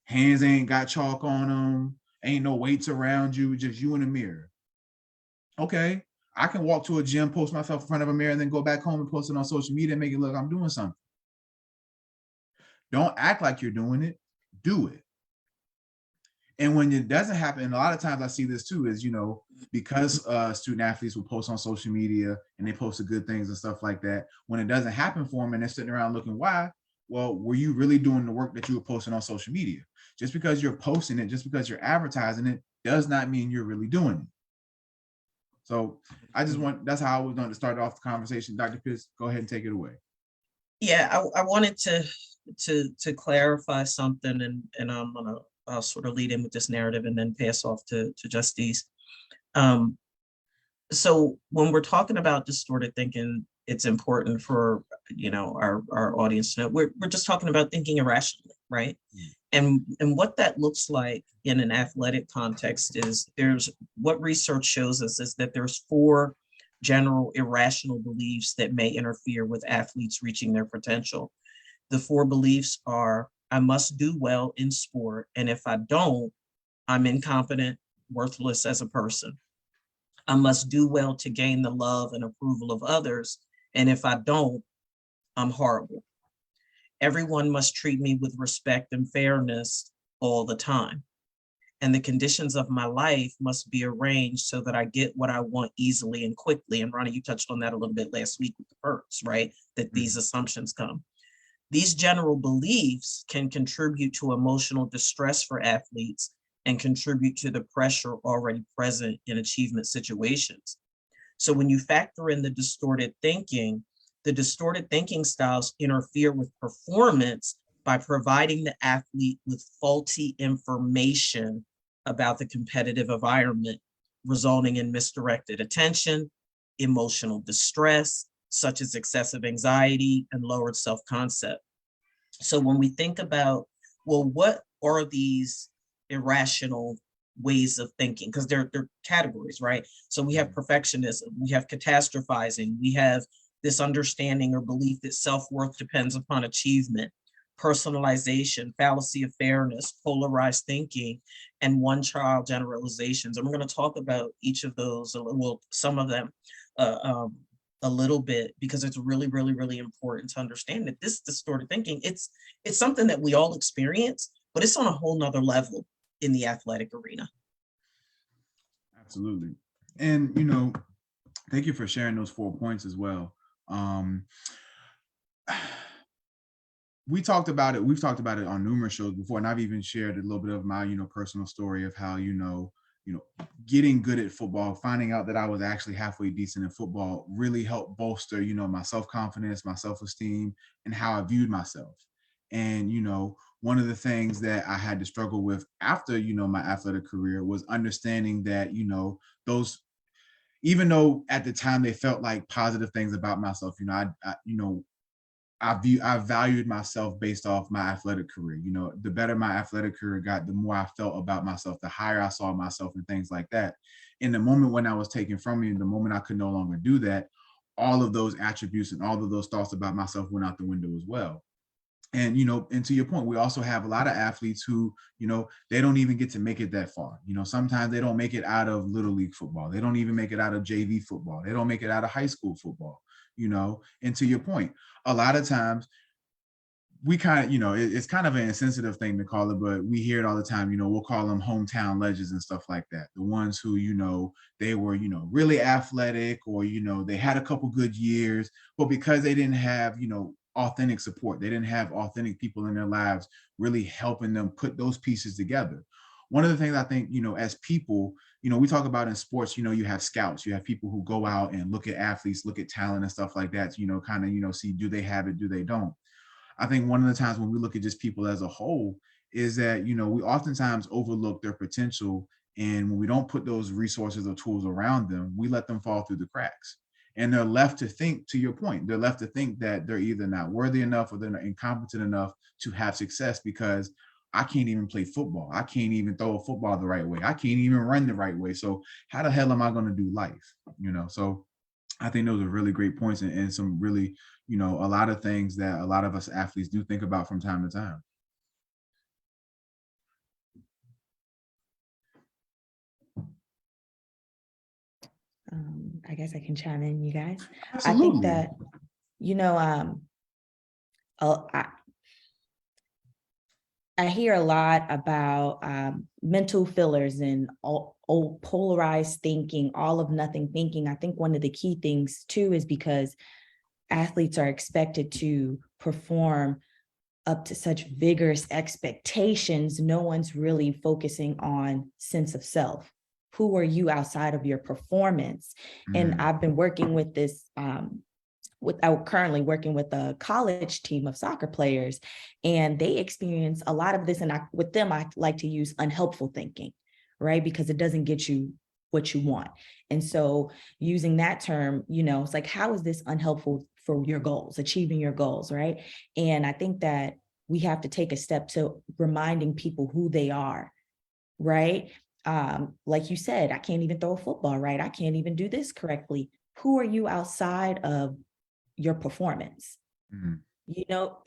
Hands ain't got chalk on them. Ain't no weights around you, just you in the mirror. Okay. I can walk to a gym, post myself in front of a mirror, and then go back home and post it on social media and make it look I'm doing something. Don't act like you're doing it. Do it. And when it doesn't happen, and a lot of times I see this too, is, you know, because student athletes will post on social media and they post the good things and stuff like that. When it doesn't happen for them and they're sitting around looking, why? Well, were you really doing the work that you were posting on social media? Just because you're posting it, just because you're advertising it, does not mean you're really doing it. So that's how I was going to start off the conversation. Dr. Pitts, go ahead and take it away. Yeah, I wanted to clarify something, and I'm gonna I'll sort of lead in with this narrative and then pass off to Justice. So when we're talking about distorted thinking, it's important for, our audience to know we're just talking about thinking irrationally, right? And what that looks like in an athletic context is what research shows us is that there's 4 general irrational beliefs that may interfere with athletes reaching their potential. The 4 beliefs are: I must do well in sport, and if I don't, I'm incompetent, worthless as a person. I must do well to gain the love and approval of others, and if I don't, I'm horrible. Everyone must treat me with respect and fairness all the time. And the conditions of my life must be arranged so that I get what I want easily and quickly. And Ronnie, you touched on that a little bit last week with the perks, right? That these assumptions come. These general beliefs can contribute to emotional distress for athletes and contribute to the pressure already present in achievement situations. So when you factor in the distorted thinking styles interfere with performance by providing the athlete with faulty information about the competitive environment, resulting in misdirected attention, emotional distress, such as excessive anxiety and lowered self-concept. So when we think about, well, what are these irrational ways of thinking? Because they're categories, right? So we have perfectionism, we have catastrophizing, we have this understanding or belief that self-worth depends upon achievement, personalization, fallacy of fairness, polarized thinking, and one-child generalizations. And we're going to talk about each of those, well, some of them a little bit, because it's really, really, really important to understand that this distorted thinking, it's something that we all experience, but it's on a whole nother level in the athletic arena. Absolutely. And, thank you for sharing those 4 points as well. We've talked about it on numerous shows before, and I've even shared a little bit of my, personal story of how, getting good at football, finding out that I was actually halfway decent in football really helped bolster, my self-confidence, my self-esteem, and how I viewed myself. And, one of the things that I had to struggle with after, my athletic career was understanding that, those, even though at the time they felt like positive things about myself, I valued myself based off my athletic career. The better my athletic career got, the more I felt about myself, the higher I saw myself and things like that. In the moment when I was taken from me, the moment I could no longer do that, all of those attributes and all of those thoughts about myself went out the window as well. And, and to your point, we also have a lot of athletes who, they don't even get to make it that far. Sometimes they don't make it out of Little League football. They don't even make it out of JV football. They don't make it out of high school football, and to your point, a lot of times we kind of, it's kind of an insensitive thing to call it, but we hear it all the time, we'll call them hometown legends and stuff like that. The ones who, they were, really athletic, or, they had a couple good years, but because they didn't have, authentic support, they didn't have authentic people in their lives really helping them put those pieces together. One of the things I think, as people, we talk about in sports, you have scouts, you have people who go out and look at athletes, look at talent and stuff like that, kind of, see, do they have it, do they don't? I think one of the times when we look at just people as a whole is that, we oftentimes overlook their potential. And when we don't put those resources or tools around them, we let them fall through the cracks. And they're left to think, to your point, they're left to think that they're either not worthy enough or they're not incompetent enough to have success, because I can't even play football. I can't even throw a football the right way. I can't even run the right way. So how the hell am I going to do life? So I think those are really great points, and some really, a lot of things that a lot of us athletes do think about from time to time. I guess I can chime in, you guys. Absolutely. I think that, I hear a lot about mental fillers and old polarized thinking, all of nothing thinking. I think one of the key things too is because athletes are expected to perform up to such vigorous expectations, no one's really focusing on sense of self. Who are you outside of your performance? And I've been working with this without currently working with a college team of soccer players, and they experience a lot of this. And with them, I like to use unhelpful thinking, right? Because it doesn't get you what you want. And so using that term, it's like, how is this unhelpful for your goals, achieving your goals, right? And I think that we have to take a step to reminding people who they are, right? Like you said, I can't even throw a football, right? I can't even do this correctly. Who are you outside of your performance?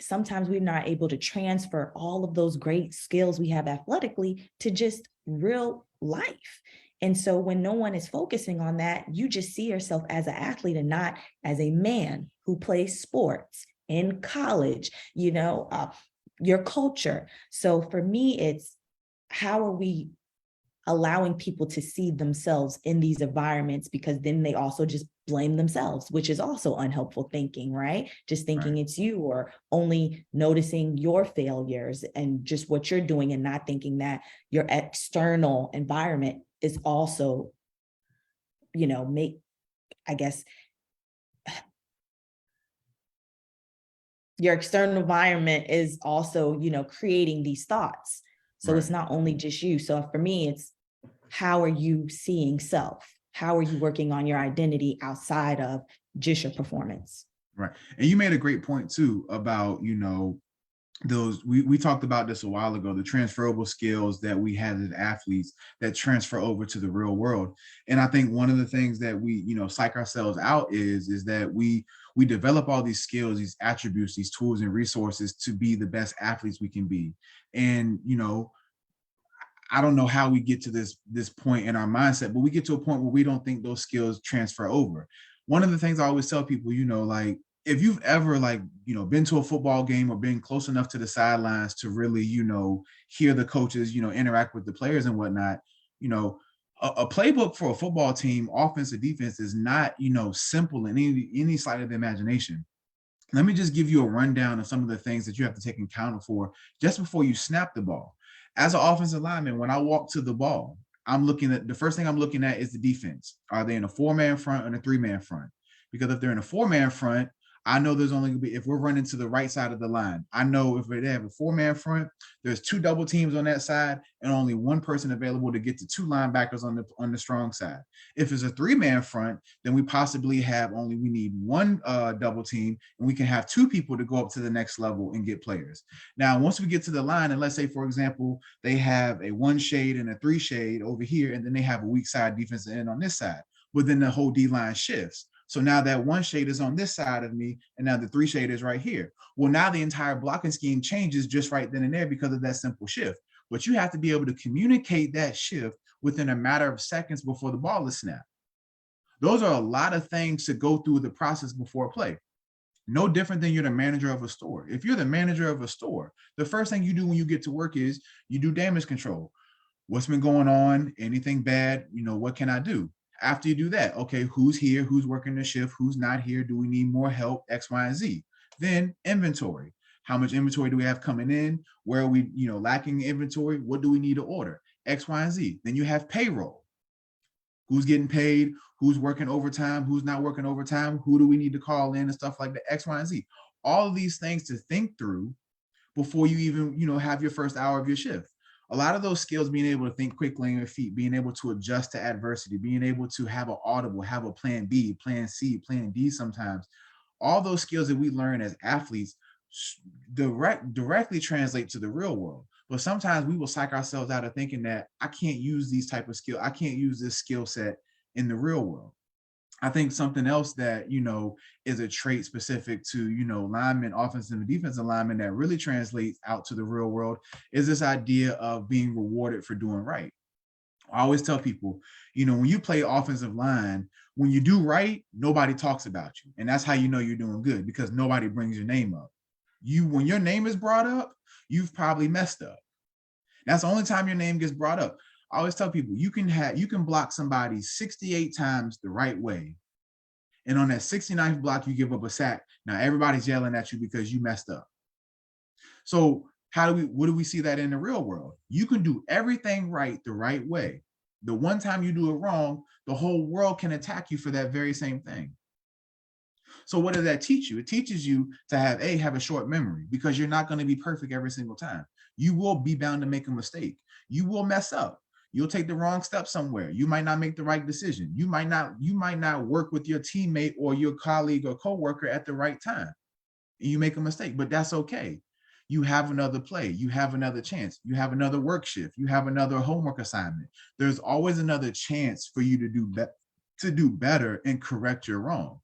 Sometimes we're not able to transfer all of those great skills we have athletically to just real life. And so when no one is focusing on that, you just see yourself as an athlete and not as a man who plays sports in college, your culture. So for me, it's how are we allowing people to see themselves in these environments, because then they also just blame themselves, which is also unhelpful thinking, right? Just thinking it's you, or only noticing your failures and just what you're doing, and not thinking that your external environment is also, your external environment is also, creating these thoughts. So it's not only just you. So for me, it's how are you seeing self? How are you working on your identity outside of just your performance? Right. And you made a great point too about, those, we talked about this a while ago, the transferable skills that we have as athletes that transfer over to the real world. And I think one of the things that we, psych ourselves out is that we develop all these skills, these attributes, these tools and resources to be the best athletes we can be. And, I don't know how we get to this point in our mindset, but we get to a point where we don't think those skills transfer over. One of the things I always tell people, like, if you've ever been to a football game or been close enough to the sidelines to really, hear the coaches, interact with the players and whatnot, a playbook for a football team, offense or defense, is not, simple in any sleight of the imagination. Let me just give you a rundown of some of the things that you have to take account for just before you snap the ball. As an offensive lineman, when I walk to the ball, the first thing I'm looking at is the defense. Are they in a 4-man front or a 3-man front? Because if they're in a 4-man front, I know there's only going to be, if we're running to the right side of the line, I know if they have a 4-man front, there's 2 double teams on that side and only 1 person available to get to 2 linebackers on the strong side. If it's a 3-man front, then we need 1 double team, and we can have 2 people to go up to the next level and get players. Now, once we get to the line, and let's say, for example, they have a 1 shade and a 3 shade over here, and then they have a weak side defensive end on this side, but then the whole D-line shifts. So now that 1 shade is on this side of me, and now the 3 shade is right here. Well, now the entire blocking scheme changes just right then and there because of that simple shift. But you have to be able to communicate that shift within a matter of seconds before the ball is snapped. Those are a lot of things to go through the process before play. No different than you're the manager of a store. If you're the manager of a store, the first thing you do when you get to work is you do damage control. What's been going on? Anything bad? What can I do? After you do that, okay, who's here? Who's working the shift? Who's not here? Do we need more help? X, Y, and Z. Then inventory. How much inventory do we have coming in? Where are we, lacking inventory? What do we need to order? X, Y, and Z. Then you have payroll. Who's getting paid? Who's working overtime? Who's not working overtime? Who do we need to call in and stuff like that? X, Y, and Z. All of these things to think through before you even, have your first hour of your shift. A lot of those skills, being able to think quickly on your feet, being able to adjust to adversity, being able to have an audible, have a plan B, plan C, plan D sometimes, all those skills that we learn as athletes directly translate to the real world. But sometimes we will psych ourselves out of thinking that I can't use these type of skill. I can't use this skill set in the real world. I think something else that, is a trait specific to, linemen, offensive and defensive linemen that really translates out to the real world is this idea of being rewarded for doing right. I always tell people, when you play offensive line, when you do right, nobody talks about you. And that's how you know you're doing good, because nobody brings your name up. When your name is brought up, you've probably messed up. That's the only time your name gets brought up. I always tell people, you can block somebody 68 times the right way, and on that 69th block, you give up a sack. Now everybody's yelling at you because you messed up. So what do we see that in the real world? You can do everything right the right way. The one time you do it wrong, the whole world can attack you for that very same thing. So what does that teach you? It teaches you to have a short memory, because you're not going to be perfect every single time. You will be bound to make a mistake. You will mess up. You'll take the wrong step somewhere. You might not make the right decision. You might not work with your teammate or your colleague or coworker at the right time. And you make a mistake, but that's okay. You have another play. You have another chance. You have another work shift. You have another homework assignment. There's always another chance for you to do better and correct your wrong.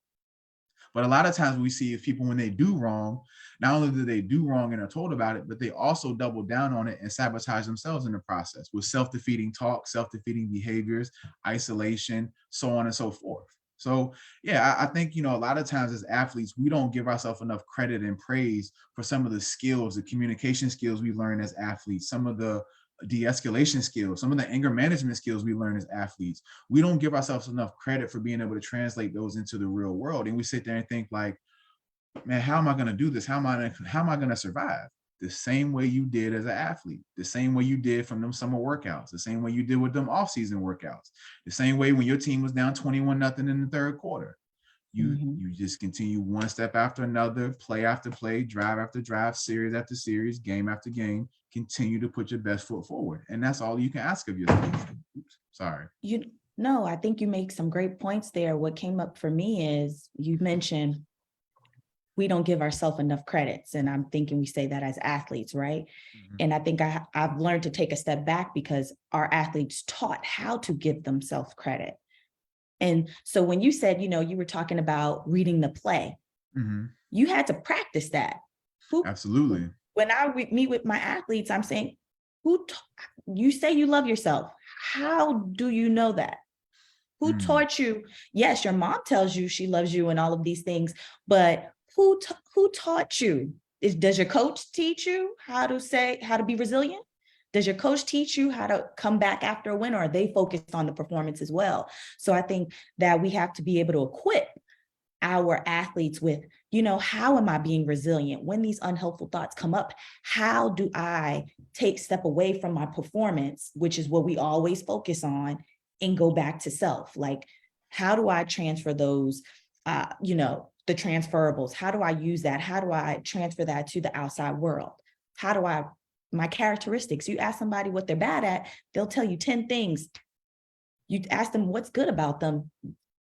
But a lot of times we see if people, when they do wrong, not only do they do wrong and are told about it, but they also double down on it and sabotage themselves in the process with self-defeating talk, self-defeating behaviors, isolation, so on and so forth. So yeah, I think, a lot of times as athletes, we don't give ourselves enough credit and praise for some of the skills, the communication skills we learn as athletes, some of the de-escalation skills, some of the anger management skills we learn as athletes. We don't give ourselves enough credit for being able to translate those into the real world. And we sit there and think like, man, how am I going to do this? How am I going to survive? The same way you did as an athlete, the same way you did from them summer workouts, the same way you did with them off-season workouts, the same way when your team was down 21-0 in the third quarter. You just continue one step after another, play after play, drive after drive, series after series, game after game, continue to put your best foot forward. And that's all you can ask of yourself. Oops, sorry. I think you make some great points there. What came up for me is you mentioned we don't give ourselves enough credits. And I'm thinking we say that as athletes, right? Mm-hmm. And I think I've learned to take a step back because our athletes taught how to give themselves credit. And so when you said, you were talking about reading the play, you had to practice that. Absolutely. When I meet with my athletes, I'm saying, you say you love yourself. How do you know that? Who taught you? Yes, your mom tells you she loves you and all of these things, but who taught you? Does your coach teach you how to be resilient? Does your coach teach you how to come back after a win, or are they focused on the performance as well? So I think that we have to be able to equip our athletes with, how am I being resilient? When these unhelpful thoughts come up, how do I step away from my performance, which is what we always focus on, and go back to self? Like, how do I transfer those, the transferables? How do I use that? How do I transfer that to the outside world? How do my characteristics? You ask somebody what they're bad at, they'll tell you 10 things. You ask them what's good about them,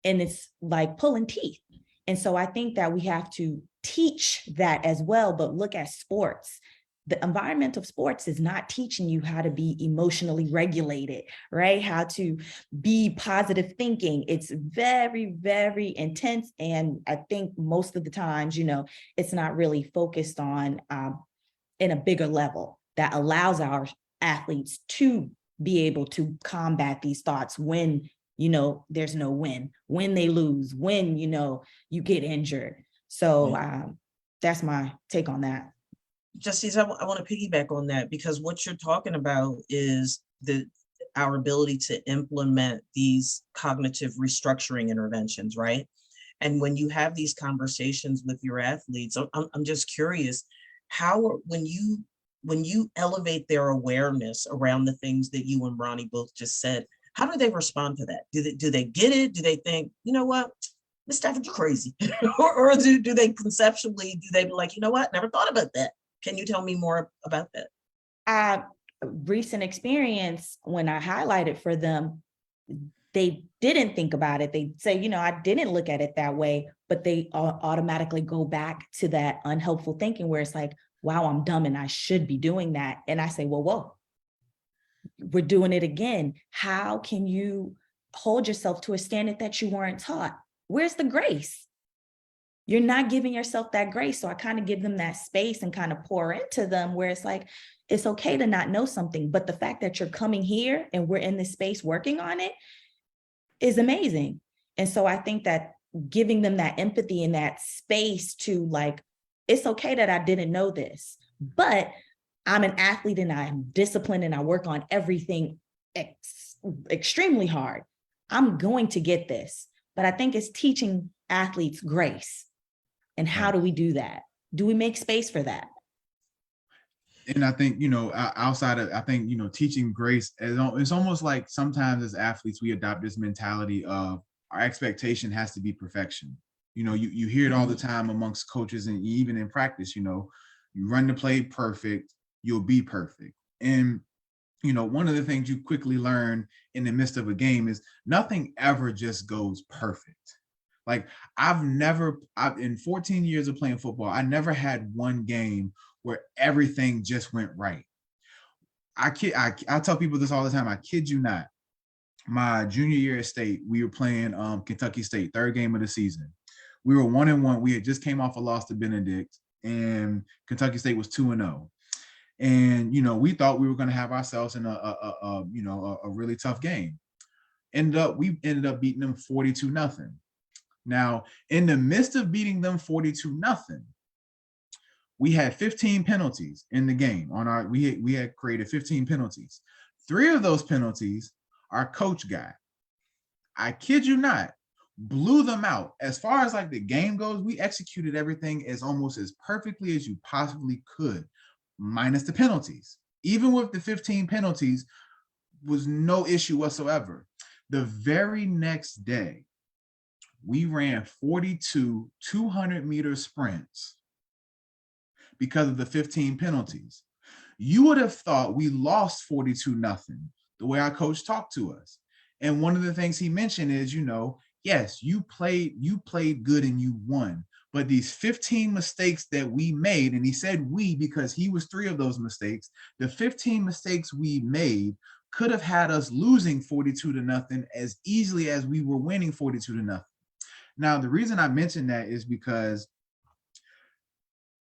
and it's like pulling teeth. And so I think that we have to teach that as well, but look at sports. The environment of sports is not teaching you how to be emotionally regulated, right? How to be positive thinking. It's very, very intense. And I think most of the times, it's not really focused on in a bigger level that allows our athletes to be able to combat these thoughts when, there's no win, when they lose, when, you get injured. So that's my take on that. Justice, I want to piggyback on that, because what you're talking about is our ability to implement these cognitive restructuring interventions, right? And when you have these conversations with your athletes, I'm just curious, when you elevate their awareness around the things that you and Ronnie both just said, how do they respond to that? Do they get it? Do they think, you know what, Miss Stafford, you're crazy? or do they conceptually, do they be like, you know what, never thought about that? Can you tell me more about that? Recent experience, when I highlighted for them, they didn't think about it. They say, I didn't look at it that way, but they automatically go back to that unhelpful thinking where it's like, wow, I'm dumb and I should be doing that. And I say, well, whoa, we're doing it again. How can you hold yourself to a standard that you weren't taught? Where's the grace? You're not giving yourself that grace. So I kind of give them that space and kind of pour into them where it's like, it's okay to not know something, but the fact that you're coming here and we're in this space working on it is amazing. And so I think that giving them that empathy and that space to like, it's okay that I didn't know this, but I'm an athlete and I'm disciplined and I work on everything extremely hard. I'm going to get this, but I think it's teaching athletes grace. And how do we do that? Do we make space for that? And I think, outside of, I think, teaching grace, it's almost like sometimes as athletes, we adopt this mentality of our expectation has to be perfection. You know, you hear it all the time amongst coaches and even in practice, you know, you run the play perfect, you'll be perfect. And, you know, one of the things you quickly learn in the midst of a game is nothing ever just goes perfect. Like in 14 years of playing football, I never had one game where everything just went right. I tell people this all the time. I kid you not. My junior year at state, we were playing Kentucky State, third game of the season. We were 1-1. We had just came off a loss to Benedict, and Kentucky State was 2-0. And you know, we thought we were going to have ourselves in a really tough game. We ended up beating them 42-0. Now, in the midst of beating them 42-0, we had 15 penalties in the game. We had created 15 penalties. 3 of those penalties our coach got. I kid you not, blew them out. As far as like the game goes, we executed everything almost as perfectly as you possibly could, minus the penalties. Even with the 15 penalties, was no issue whatsoever. The very next day, we ran 42 200-meter sprints because of the 15 penalties. You would have thought we lost 42-0, the way our coach talked to us. And one of the things he mentioned is, you know, yes, you played good and you won, but these 15 mistakes that we made, and he said we because he was 3 of those mistakes, the 15 mistakes we made could have had us losing 42-0 as easily as we were winning 42-0. Now, the reason I mention that is because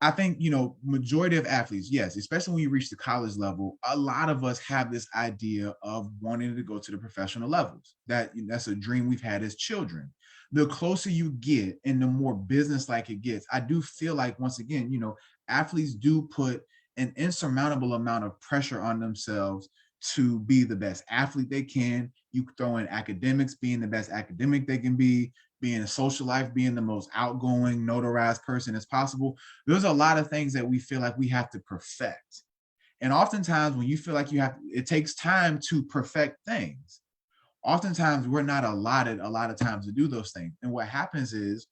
I think, you know, majority of athletes, yes, especially when you reach the college level, a lot of us have this idea of wanting to go to the professional levels. That's a dream we've had as children. The closer you get and the more business-like it gets, I do feel like, once again, you know, athletes do put an insurmountable amount of pressure on themselves to be the best athlete they can. You throw in academics, being the best academic they can be, being a social life, being the most outgoing, notarized person as possible. There's a lot of things that we feel like we have to perfect. And oftentimes when you feel like it takes time to perfect things. Oftentimes we're not allotted a lot of times to do those things. And what happens is,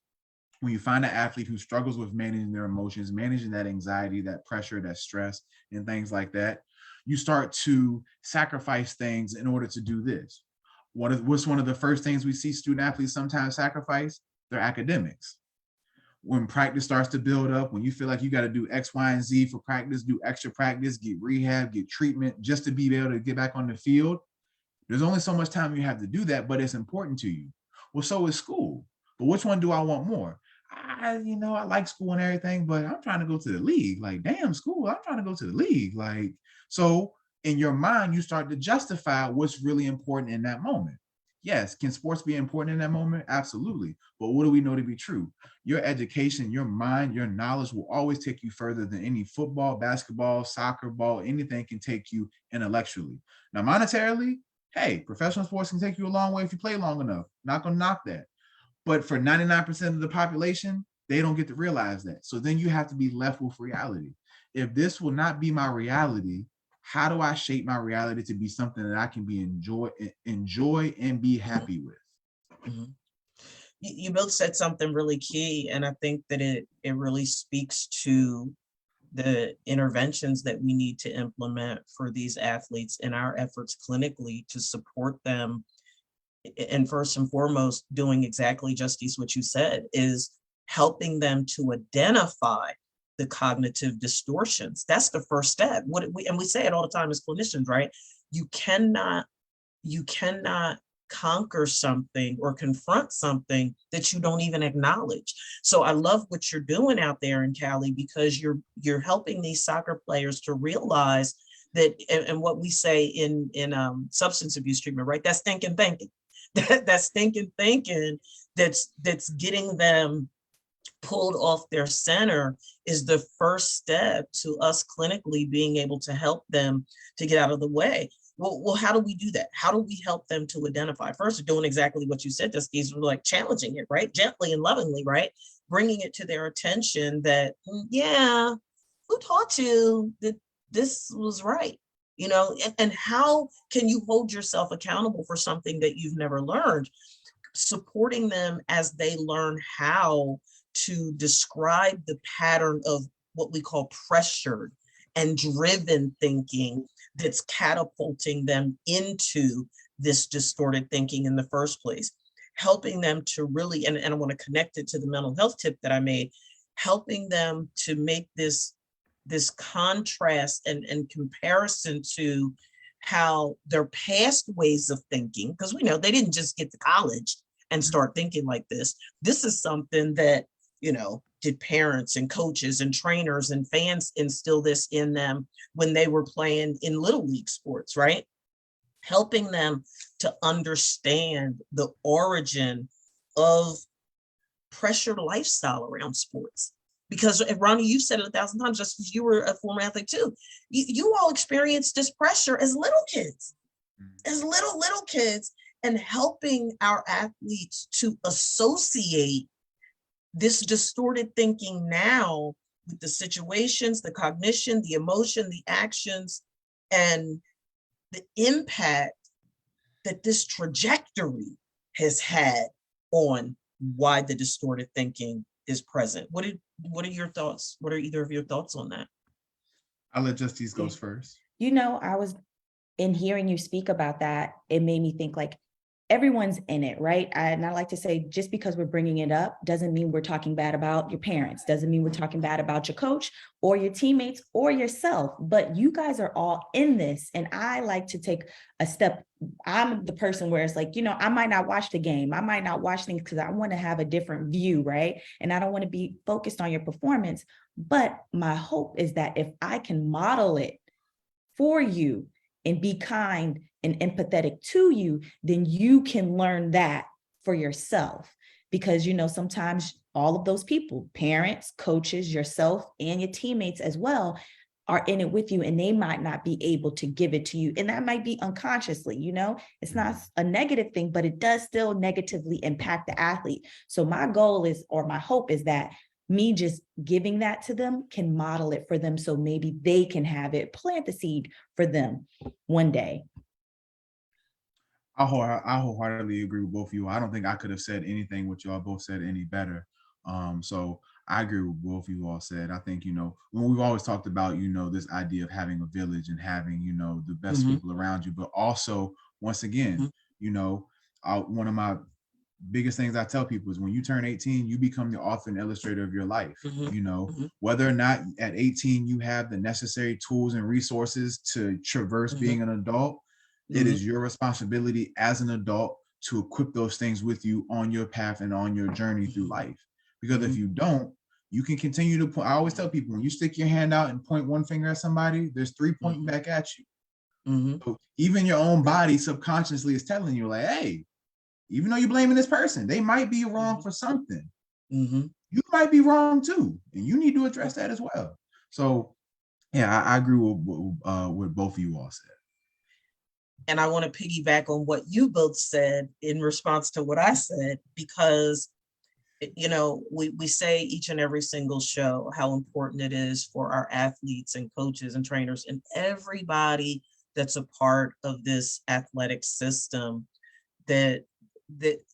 when you find an athlete who struggles with managing their emotions, managing that anxiety, that pressure, that stress, and things like that, you start to sacrifice things in order to do this. What's one of the first things we see student athletes sometimes sacrifice? Their academics. When practice starts to build up, when you feel like you got to do X, Y, and Z for practice, do extra practice, get rehab, get treatment, just to be able to get back on the field, there's only so much time you have to do that, but it's important to you. Well, so is school. But which one do I want more? I like school and everything, but I'm trying to go to the league. Like, damn, school, I'm trying to go to the league. Like, so in your mind, you start to justify what's really important in that moment. Yes, can sports be important in that moment? Absolutely. But what do we know to be true? Your education, your mind, your knowledge will always take you further than any football, basketball, soccer ball, anything can take you intellectually. Now, monetarily, hey, professional sports can take you a long way if you play long enough. Not gonna knock that. But for 99% of the population, they don't get to realize that. So then you have to be left with reality. If this will not be my reality, how do I shape my reality to be something that I can enjoy and be happy with? Mm-hmm. You both said something really key, and I think that it really speaks to the interventions that we need to implement for these athletes in our efforts clinically to support them. And first and foremost, doing exactly, Justice, what you said, is helping them to identify the cognitive distortions. That's the first step. We say it all the time as clinicians, right? You cannot conquer something or confront something that you don't even acknowledge. So I love what you're doing out there in Cali, because you're helping these soccer players to realize that, and what we say in substance abuse treatment, right? That's thinking. That's thinking that's getting them pulled off their center is the first step to us clinically being able to help them to get out of the way. Well, how do we do that? How do we help them to identify? First, doing exactly what you said, just these were like challenging it, right? Gently and lovingly, right? Bringing it to their attention that, yeah, who taught you that this was right? And how can you hold yourself accountable for something that you've never learned? supporting them as they learn how to describe the pattern of what we call pressured and driven thinking that's catapulting them into this distorted thinking in the first place, helping them to really, and I want to connect it to the mental health tip that I made, helping them to make this contrast and comparison to how their past ways of thinking, because we know they didn't just get to college and start thinking like this. This is something that, did parents and coaches and trainers and fans instill this in them when they were playing in little league sports, right? Helping them to understand the origin of pressured lifestyle around sports. Because Ronnie, you've said it 1,000 times, just because you were a former athlete too. You all experienced this pressure as little kids, and helping our athletes to associate this distorted thinking now with the situations, the cognition, the emotion, the actions, and the impact that this trajectory has had on why the distorted thinking is present. What are your thoughts? What are either of your thoughts on that? I'll let Justice goes first. I was in hearing you speak about that, it made me think like everyone's in it, right? And I like to say, just because we're bringing it up doesn't mean we're talking bad about your parents, doesn't mean we're talking bad about your coach or your teammates or yourself, but you guys are all in this. And I like to take a step. I'm the person where it's like, I might not watch the game. I might not watch things because I want to have a different view, right? And I don't want to be focused on your performance. But my hope is that if I can model it for you and be kind and empathetic to you, then you can learn that for yourself. Because, sometimes all of those people, parents, coaches, yourself, and your teammates as well, are in it with you, and they might not be able to give it to you. And that might be unconsciously, it's not a negative thing, but it does still negatively impact the athlete. So my goal is, or my hope is that me just giving that to them can model it for them. So maybe they can have it, plant the seed for them one day. I wholeheartedly agree with both of you. I don't think I could have said anything what y'all both said any better. So I agree with both of you all said. I think, when we've always talked about, this idea of having a village and having, the best people around you, but also, once again, one of my biggest things I tell people is when you turn 18, you become the author and illustrator of your life. Whether or not at 18 you have the necessary tools and resources to traverse being an adult, it is your responsibility as an adult to equip those things with you on your path and on your journey through life. Because if you don't, you can continue to point. I always tell people, when you stick your hand out and point one finger at somebody, there's three pointing back at you. So even your own body subconsciously is telling you, like, hey, even though you're blaming this person, they might be wrong for something. You might be wrong too, and you need to address that as well. So, yeah, I agree with what both of you all said. And I want to piggyback on what you both said in response to what I said, because, we say each and every single show how important it is for our athletes and coaches and trainers and everybody that's a part of this athletic system that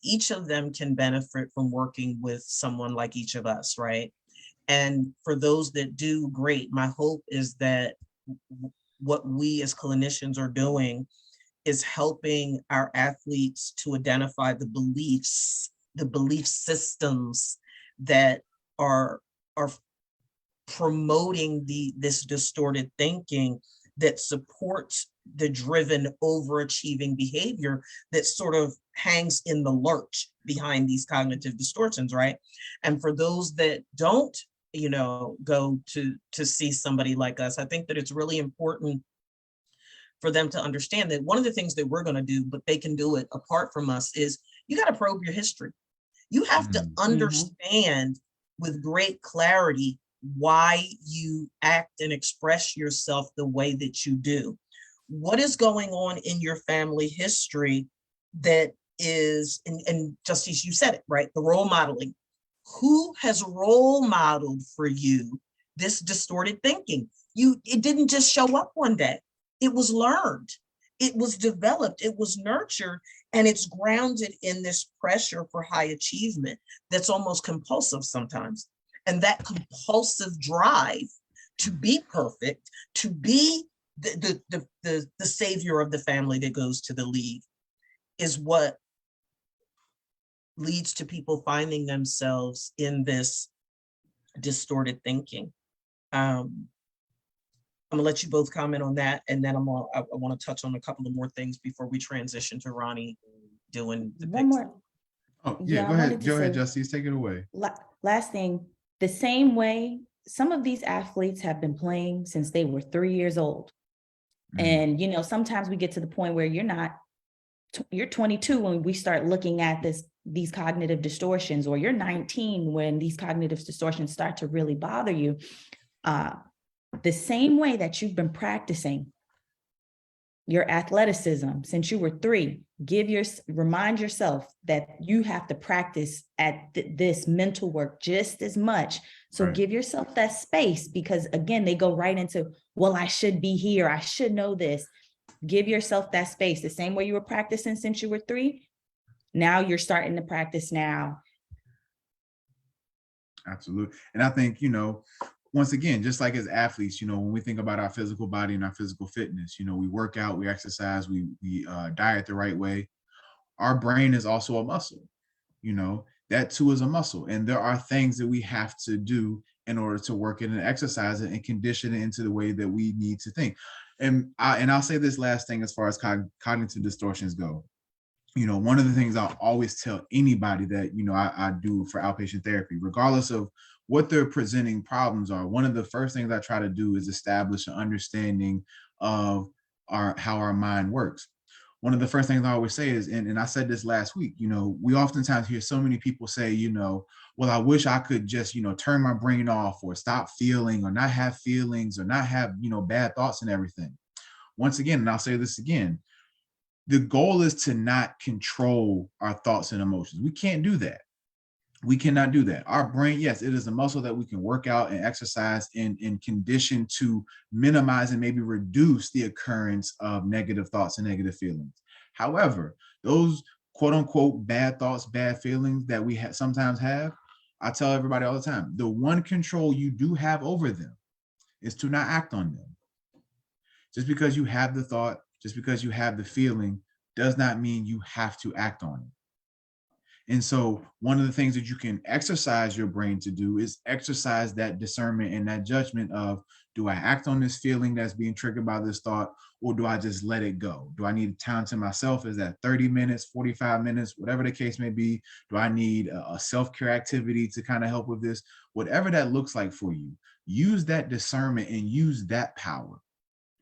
each of them can benefit from working with someone like each of us, right? And for those that do, great. My hope is that what we as clinicians are doing is helping our athletes to identify the beliefs, the belief systems that are promoting this distorted thinking that supports the driven overachieving behavior that sort of hangs in the lurch behind these cognitive distortions, right? And for those that don't, go to see somebody like us, I think that it's really important for them to understand that one of the things that we're going to do, but they can do it apart from us, is you got to probe your history. You have to understand with great clarity why you act and express yourself the way that you do. What is going on in your family history that is, and Justice, you said it, right? The role modeling. Who has role modeled for you this distorted thinking? It didn't just show up one day. It was learned. it was developed, it was nurtured, and it's grounded in this pressure for high achievement that's almost compulsive sometimes. And that compulsive drive to be perfect, to be the savior of the family that goes to the league, is what leads to people finding themselves in this distorted thinking. I'm gonna let you both comment on that, and then I want to touch on a couple of more things before we transition to Ronnie doing the One picks. more. Oh, Yeah, yeah, I wanted to go ahead, say- Justice, take it away. Last thing, the same way some of these athletes have been playing since they were 3 years old. And, you know, sometimes we get to the point where you're 22 when we start looking at these cognitive distortions, or you're 19 when these cognitive distortions start to really bother you. The same way that you've been practicing your athleticism since you were 3, remind yourself that you have to practice at this mental work just as much. So Right. give yourself that space, because again, they go right into, well, I should be here, I should know this. Give yourself that space. The same way you were practicing since you were 3, now you're starting to practice now. Absolutely. And I think, you know, once again, just like as athletes, you know, when we think about our physical body and our physical fitness, you know, we work out, we exercise, we diet the right way. Our brain is also a muscle, you know, that too is a muscle. And there are things that we have to do in order to work it and exercise it and condition it into the way that we need to think. And I'll say this last thing as far as cognitive distortions go. You know, one of the things I'll always tell anybody that, you know, I do for outpatient therapy, regardless of what their presenting problems are, one of the first things I try to do is establish an understanding of how our mind works. One of the first things I always say is, and I said this last week, you know, we oftentimes hear so many people say, you know, well, I wish I could just, you know, turn my brain off or stop feeling or not have feelings or not have, you know, bad thoughts and everything. Once again, and I'll say this again, the goal is to not control our thoughts and emotions. We can't do that. We cannot do that. Our brain, yes, it is a muscle that we can work out and exercise and condition to minimize and maybe reduce the occurrence of negative thoughts and negative feelings. However, those quote unquote bad thoughts, bad feelings that we sometimes have, I tell everybody all the time, the one control you do have over them is to not act on them. Just because you have the thought, just because you have the feeling, does not mean you have to act on it. And so one of the things that you can exercise your brain to do is exercise that discernment and that judgment of, do I act on this feeling that's being triggered by this thought, or do I just let it go? Do I need time to myself? Is that 30 minutes, 45 minutes, whatever the case may be? Do I need a self-care activity to kind of help with this? Whatever that looks like for you, use that discernment and use that power.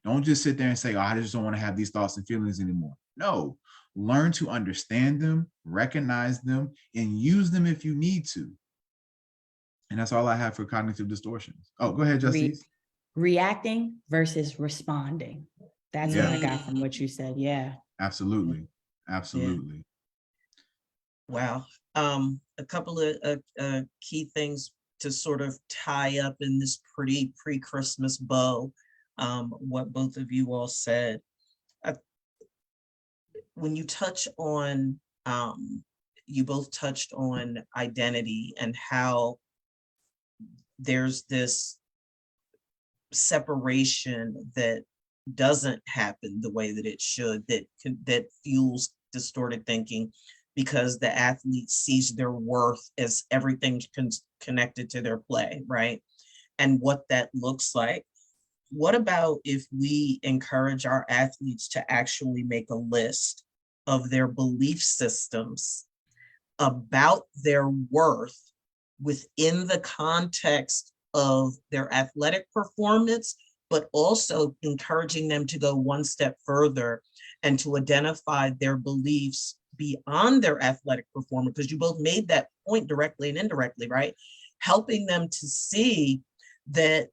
Don't just sit there and say, oh, I just don't want to have these thoughts and feelings anymore. No, learn to understand them, recognize them, and use them if you need to. And that's all I have for cognitive distortions. Oh, go ahead, Justice. Reacting versus responding. That's what I got from what you said. Yeah. Absolutely. Absolutely. Wow. A couple of key things to sort of tie up in this pretty pre-Christmas bow, what both of you all said. When you touch on, you both touched on identity and how there's this separation that doesn't happen the way that it should, that fuels distorted thinking, because the athlete sees their worth as everything connected to their play, right? And what that looks like. What about if we encourage our athletes to actually make a list of their belief systems about their worth within the context of their athletic performance, but also encouraging them to go one step further and to identify their beliefs beyond their athletic performance? Because you both made that point directly and indirectly, right? Helping them to see that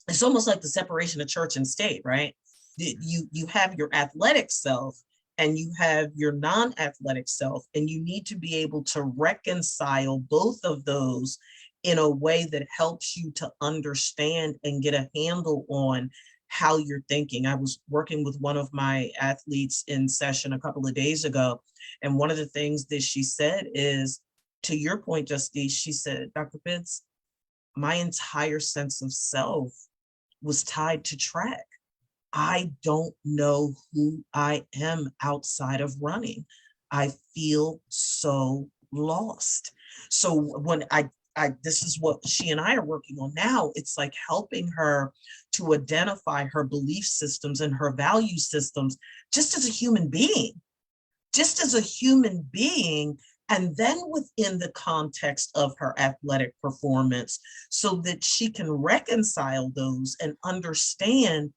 it's almost like the separation of church and state, right? You have your athletic self and you have your non-athletic self, and you need to be able to reconcile both of those in a way that helps you to understand and get a handle on how you're thinking. I was working with one of my athletes in session a couple of days ago, and one of the things that she said is, to your point, Justine, she said, Dr. Pitts, my entire sense of self was tied to track. I don't know who I am outside of running. I feel so lost. So when this is what she and I are working on now. It's like helping her to identify her belief systems and her value systems just as a human being, just as a human being, and then within the context of her athletic performance, so that she can reconcile those and understand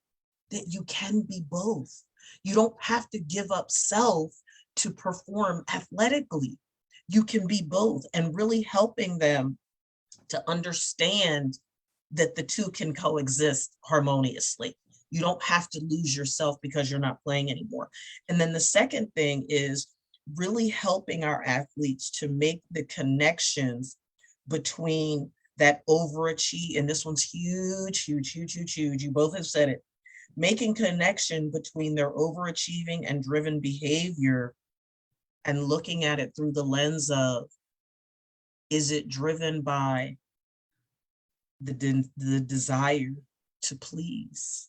that you can be both. You don't have to give up self to perform athletically. You can be both, and really helping them to understand that the two can coexist harmoniously. You don't have to lose yourself because you're not playing anymore. And then the second thing is really helping our athletes to make the connections between that overachieve, and this one's huge, huge, huge, huge, huge. You both have said it, making connection between their overachieving and driven behavior and looking at it through the lens of, is it driven by the desire to please?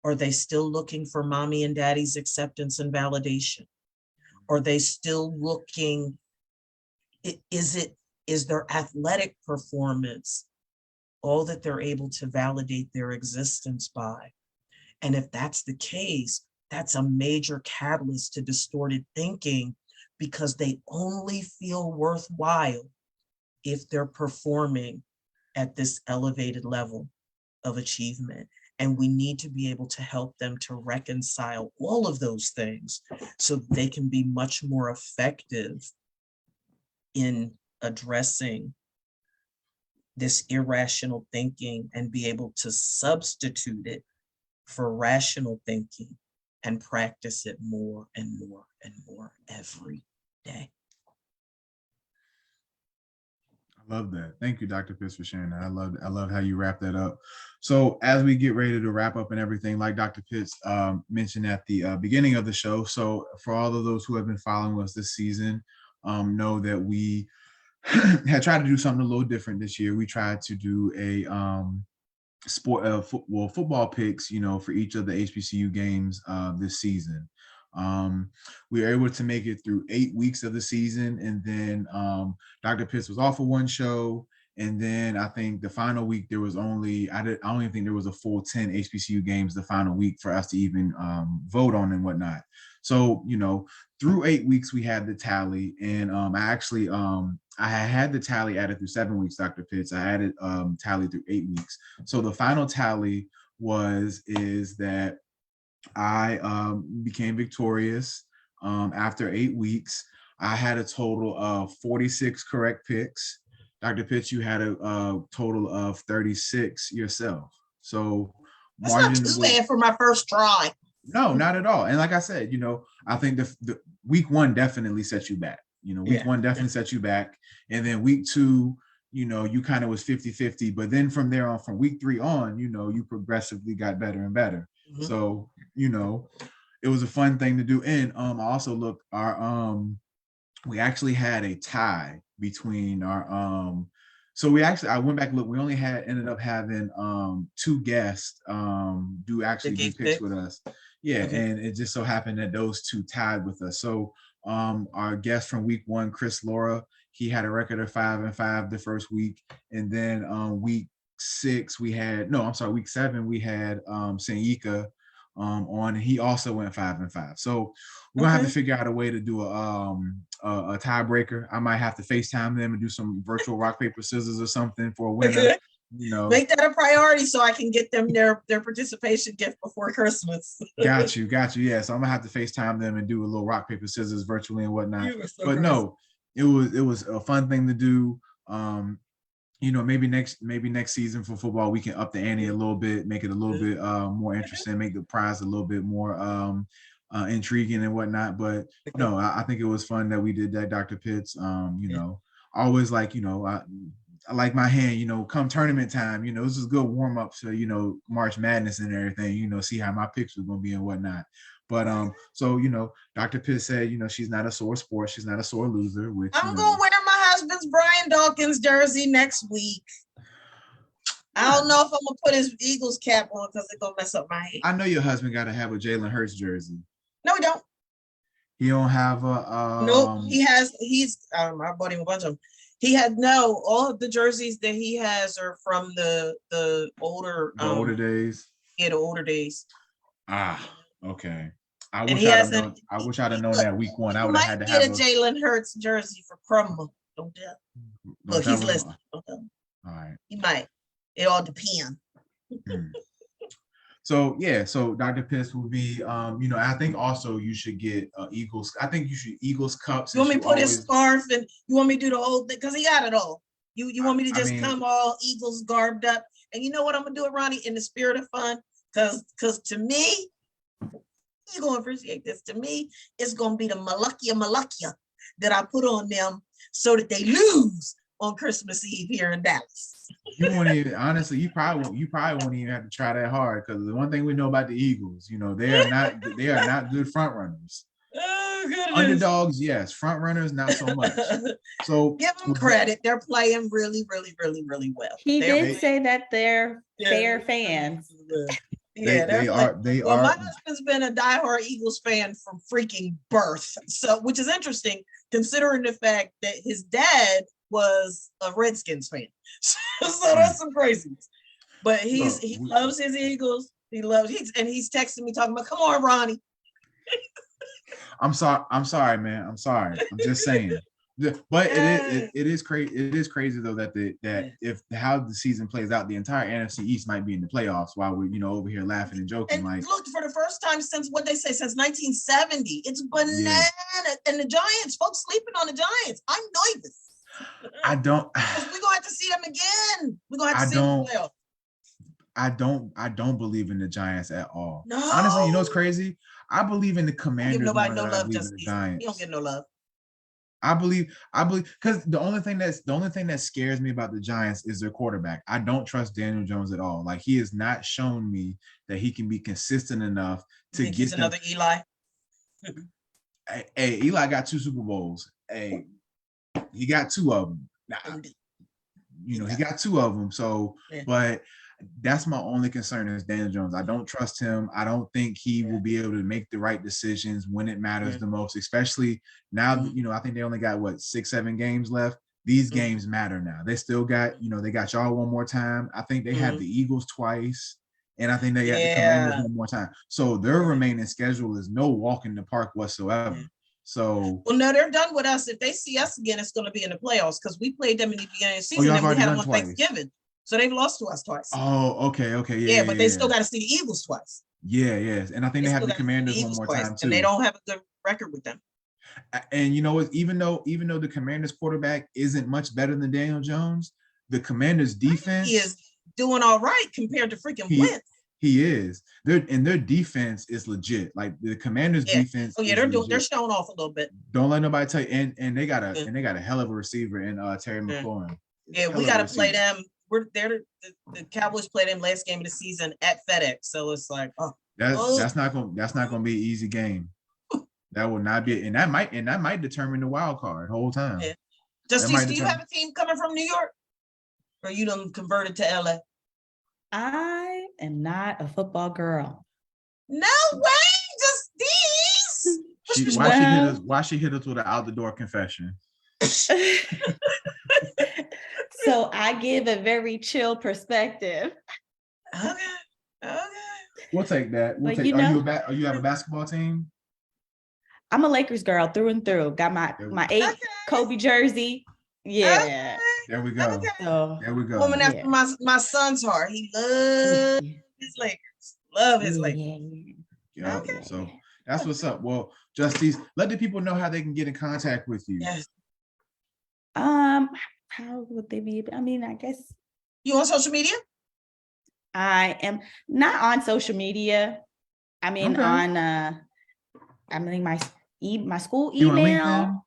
Are they still looking for mommy and daddy's acceptance and validation? Are they still looking, is their athletic performance all that they're able to validate their existence by? And if that's the case, that's a major catalyst to distorted thinking, because they only feel worthwhile if they're performing at this elevated level of achievement. And we need to be able to help them to reconcile all of those things so they can be much more effective in addressing this irrational thinking and be able to substitute it for rational thinking and practice it more and more and more every day. I love that. Thank you, Dr. Pitts, for sharing that. I love how you wrap that up. So as we get ready to wrap up and everything, like Dr. Pitts mentioned at the beginning of the show, so for all of those who have been following us this season, know that we had tried to do something a little different this year. We tried to do a football picks, for each of the HBCU games this season. We were able to make it through 8 weeks of the season, and then Dr. Pitts was off of one show, and then I think the final week there was only I don't even think there was a full 10 HBCU games the final week for us to even vote on and whatnot. So through 8 weeks we had the tally, and I had the tally added through 7 weeks, Dr. Pitts. I added tally through 8 weeks. So the final tally is that I became victorious after 8 weeks. I had a total of 46 correct picks. Dr. Pitts, you had a total of 36 yourself. So that's not too bad for my first try. No, not at all. And like I said, I think the week one definitely set you back. Week one definitely set you back. And then week two, you kind of was 50-50. But then from there on, from week 3 on, you progressively got better and better. Mm-hmm. So, it was a fun thing to do. And I also looked, we actually had a tie between our I went back and looked, we only ended up having 2 guests do picks with us. Yeah, mm-hmm. And it just so happened that those 2 tied with us. So our guest from week 1, Chris Laura, he had a record of 5-5 the first week. And then week 7 we had Sanyika on, and he also went 5-5. So we're gonna have to figure out a way to do a tiebreaker. I might have to FaceTime them and do some virtual rock, paper, scissors or something for a winner. Make that a priority so I can get them their participation gift before Christmas. Got you. Yeah. So I'm gonna have to FaceTime them and do a little rock, paper, scissors virtually and whatnot. So but no, it was a fun thing to do. Maybe next season for football we can up the ante a little bit, make it a little bit more interesting, make the prize a little bit more intriguing and whatnot. But no, I think it was fun that we did that, Dr. Pitts. Always I like my hand, come tournament time, this is a good warm up to, March Madness and everything, see how my picks are going to be and whatnot. But so Dr. Pitt said, she's not a sore sport, she's not a sore loser, which I'm gonna wear my husband's Brian Dawkins jersey next week. I don't know if I'm gonna put his Eagles cap on because it's gonna mess up my head. I know your husband got to have a Jalen Hurts jersey. No, he don't. He don't have a Nope. I bought him a bunch of them. He had all of the jerseys that he has are from the older days. Yeah, the older days. Okay. I wish I'd have known that week one. I would have had to have a Jalen Hurts jersey for Crumble. Don't tell. Look, he's listening. Don't tell. All right. He might. It all depends. So Dr. Pitts will be, I think also you should get Eagles. I think you should Eagles cups. You want me to put his scarf and you want me to do the whole thing? Because he got it all. You want me to just come all Eagles garbed up? And you know what I'm gonna do it, Ronnie, in the spirit of fun? Because to me, you're gonna appreciate this. To me, it's gonna be the Malakia that I put on them so that they lose on Christmas Eve here in Dallas. You won't even, honestly, you probably won't even have to try that hard, because the one thing we know about the Eagles, they are not good front runners. Oh, goodness. Underdogs, yes. Front runners, not so much. So give them credit. They're playing really, really, really, really well. He did say that they're fair fans. Yeah, they are. My husband's been a diehard Eagles fan from freaking birth. So, which is interesting considering the fact that his dad was a Redskins fan. So that's some craziness. But he loves his Eagles. He's texting me talking about, come on, Ronnie. I'm sorry, man. I'm sorry. I'm just saying. But it is crazy. It is crazy though that if how the season plays out, the entire NFC East might be in the playoffs while we're over here laughing and joking. And look, for the first time since 1970, it's bananas. Yeah. And the Giants, folks sleeping on the Giants. I'm nervous. I don't. We're gonna have to see them again. We're gonna have to see them in the playoffs. I don't believe in the Giants at all. No. Honestly, you know what's crazy? I believe in the Commanders. Give nobody no love, just the Giants. You don't get no love. I believe because the only thing that scares me about the Giants is their quarterback. I don't trust Daniel Jones at all. Like, he has not shown me that he can be consistent enough to get another Eli. Hey, Eli got 2 Super Bowls. Hey, he got 2 of them. He got 2 of them. So, but that's my only concern is Daniel Jones. I don't trust him. I don't think he will be able to make the right decisions when it matters the most, especially now, I think they only got 6-7 games left. These games matter now. They still got, they got y'all one more time. I think they have the Eagles twice, and I think they got the Commanders one more time. So their remaining schedule is no walk in the park whatsoever. So, well, no, they're done with us. If they see us again, it's going to be in the playoffs because we played them in the beginning of the season and we had them on Thanksgiving. So they've lost to us twice. Oh, okay. Yeah, but they still got to see the Eagles twice. Yeah, yes. And I think they have the Commanders one more time too. And they don't have a good record with them. And you know what? Even though the Commanders quarterback isn't much better than Daniel Jones, the Commanders defense, he is doing all right compared to freaking Wentz. He is. Their defense is legit. Like the Commanders defense. Oh yeah, they're showing off a little bit. Don't let nobody tell you. And they got a hell of a receiver in Terry McLaurin. Yeah, we got to play them. We're there. The Cowboys played them last game of the season at FedEx, so it's like, that's not gonna be an easy game. That will not be, and that might determine the wild card the whole time. Yeah. Justice, do you have a team coming from New York, or you done converted to LA? I am not a football girl. No way, Justice. Why she hit us with an out the door confession? So I give a very chill perspective. Okay. We'll take that. Are you have a basketball team? I'm a Lakers girl through and through. Got my 8 Kobe jersey. Yeah. Okay. There we go. Okay. So, there we go. Woman after my son's heart. He loves his Lakers. Love his Lakers. Yeah. Okay. So that's what's up. Well, Justice, let the people know how they can get in contact with you. Yes. How would they be? I mean, I guess. You on social media? I am not on social media. I mean, on my school email.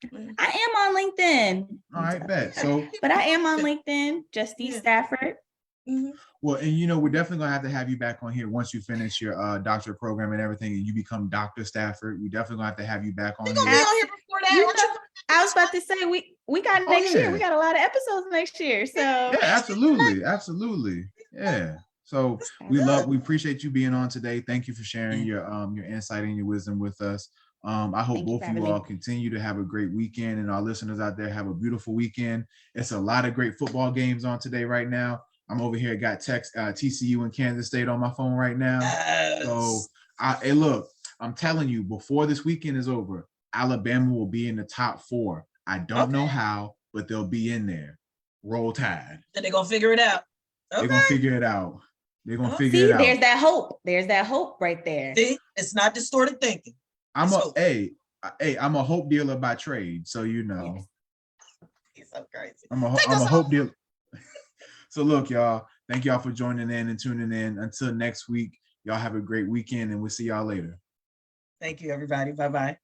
I am on LinkedIn. All right, bet. So, But I am on LinkedIn, Justine Yeah. Stafford. Mhm. well, and we're definitely gonna have you back on here once you finish your doctorate program and everything, and you become Dr. Stafford. We definitely gonna have you back on We gonna here. be on here before that. You Aren't know, you? I was about to say we got Oh, next year. yeah. We got a lot of episodes next year. So Yeah, absolutely. Yeah. So we appreciate you being on today. Thank you for sharing your insight and your wisdom with us. I hope Thank you both for of you having all me. continue to have a great weekend, and our listeners out there have a beautiful weekend. It's a lot of great football games on today right now. I'm over here, got text TCU and Kansas State on my phone right now. So hey, look, I'm telling you, before this weekend is over, Alabama will be in the top 4. I don't know how, but they'll be in there. Roll Tide. And they're gonna figure it out. Okay. They're gonna figure it out. They're gonna figure See, it out. there's that hope. There's that hope right there. See, it's not distorted thinking. I'm It's hope. I'm a hope dealer by trade, so you know. Yes. He's so crazy. I'm a hope dealer. So look, y'all, thank y'all for joining in and tuning in. Until next week, y'all have a great weekend, and we'll see y'all later. Thank you, everybody. Bye-bye.